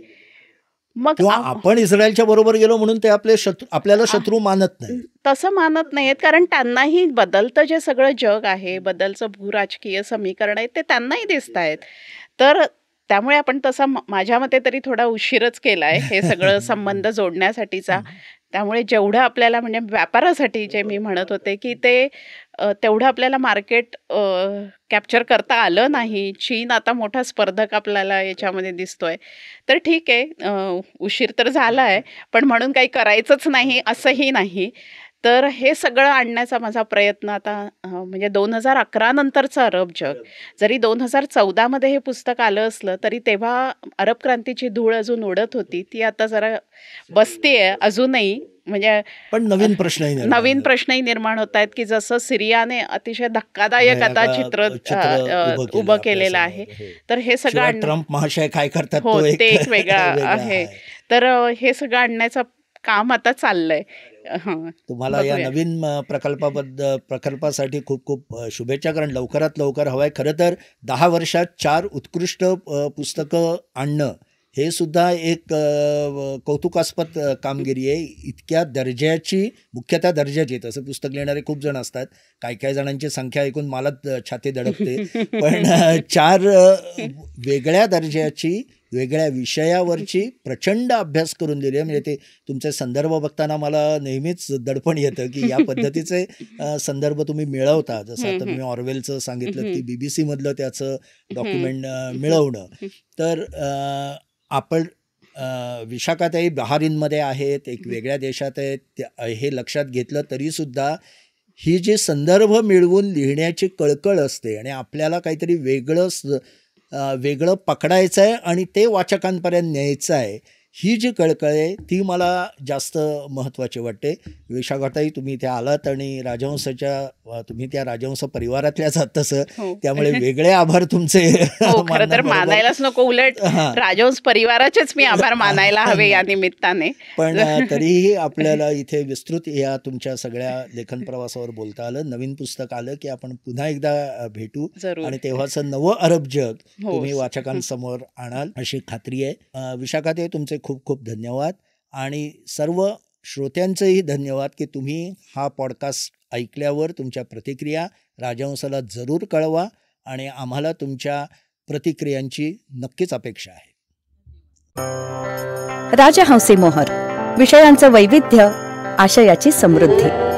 मग किंवा आपण इस्रायलच्या बरोबर गेलो म्हणून ते आपल्याला शत्रू मानत नाही. तसं मानत नाहीत, कारण त्यांनाही बदलतं जे सगळं जग आहे, बदलचं भूराजकीय समीकरण आहे ते त्यांनाही दिसत आहेत. तर त्यामुळे आपण तसा माझ्या मते तरी थोडा उशीरच केलाय हे सगळं संबंध जोडण्यासाठीचा. त्यामुळे जेवढं आपल्याला म्हणजे व्यापारासाठी जे मी म्हणत होते की ते तेवढं आपल्याला मार्केट कॅप्चर करता आलं नाही. चीन आता मोठा स्पर्धक आपल्याला याच्यामध्ये दिसतोय. तर ठीक आहे, उशीर तर झाला आहे, पण म्हणून काही करायचंच नाही असंही नाही. तर हे सगळं आणण्याचा माझा प्रयत्न आता म्हणजे 2011 नंतरचं अरब जग, जरी 2014 मध्ये हे पुस्तक आलं असलं तरी तेव्हा अरब क्रांतीची धूळ अजून उडत होती. ती आता जरा बसतीये अजूनही. म्हणजे पण नवीन प्रश्नही निर्माण नवीन होतात. प्रश्नही निर्माण होत आहेत की जसं सिरियाने अतिशय धक्कादायक आता चित्र उभं केलेलं आहे. हो. तर हे सगळं शिवाय ट्रम्प महाशय काय करतात हो तो ते एक वेगळा वेगळा आहे. तर हे सगळं आणण्याचं काम आता चाललंय. हं, तुम्हाला या बघूया. नवीन प्रकल्पासाठी खूप खूप शुभेच्छा. कारण लवकरात लवकर हवाय. खरं तर 10 वर्षात 4 उत्कृष्ट पुस्तकं आणणं हे सुद्धा एक कौतुकास्पद कामगिरी आहे. इतक्या दर्जाची, मुख्यतः दर्जाची, तसं पुस्तक लिहिणारे खूप जण असतात, काही जणांची संख्या ऐकून मला छाती धडकते. पण 4 वेगळ्या दर्जाची, वेगळ्या विषयावरची प्रचंड अभ्यास करून दिली आहे. म्हणजे ते तुमचे संदर्भ बघताना मला नेहमीच दडपण येतं की या पद्धतीचे संदर्भ तुम्ही मिळवता. जसं आता तुम्ही ऑर्वेलचं सांगितलं की BBC मधलं त्याचं डॉक्युमेंट मिळवणं. तर आपण विशाखाताई बहारीनमध्ये आहेत, एक वेगळ्या देशात आहेत, हे लक्षात घेतलं तरीसुद्धा ही जी संदर्भ मिळवून लिहिण्याची कळकळ असते आणि आपल्याला काहीतरी वेगळं पकडायचं आहे आणि ते वाचकांपर्यंत न्यायचं आहे, ही जी कळकळ आहे ती मला जास्त महत्त्वाची वाटते. विशाखाताई तुम्ही इथे आलात आणि तुम्ही त्या राजहंस परिवारातल्याच आहात तसं, हो. त्यामुळे वेगळे आभार तुमचे. हो खरं तर मानण्याबरोबर मानायलाच नको, उलट हां. राजहंस परिवाराचेच मी आभार मानायला हवे या निमित्ताने. पण तरीही आपल्याला इथे विस्तृत या तुमच्या सगळ्या लेखन प्रवासावर बोलता आलं. नवीन पुस्तक आलं की आपण पुन्हा एकदा भेटू जरूर. आणि तेव्हाचं नवं अरब जग हो. तुम्ही वाचकांसमोर आणाल अशी खात्री आहे. विशाखाताई तुमचे खूप खूप धन्यवाद आणि सर्व श्रोत्यांचंही धन्यवाद की तुम्ही हा पॉडकास्ट ऐकल्यावर तुमच्या प्रतिक्रिया राजहंसाला जरूर कळवा आणि आम्हाला तुमच्या प्रतिक्रियांची नक्कीच अपेक्षा आहे. राजहंसी मोहर, विषयांचं वैविध्य, आशयाची समृद्धी.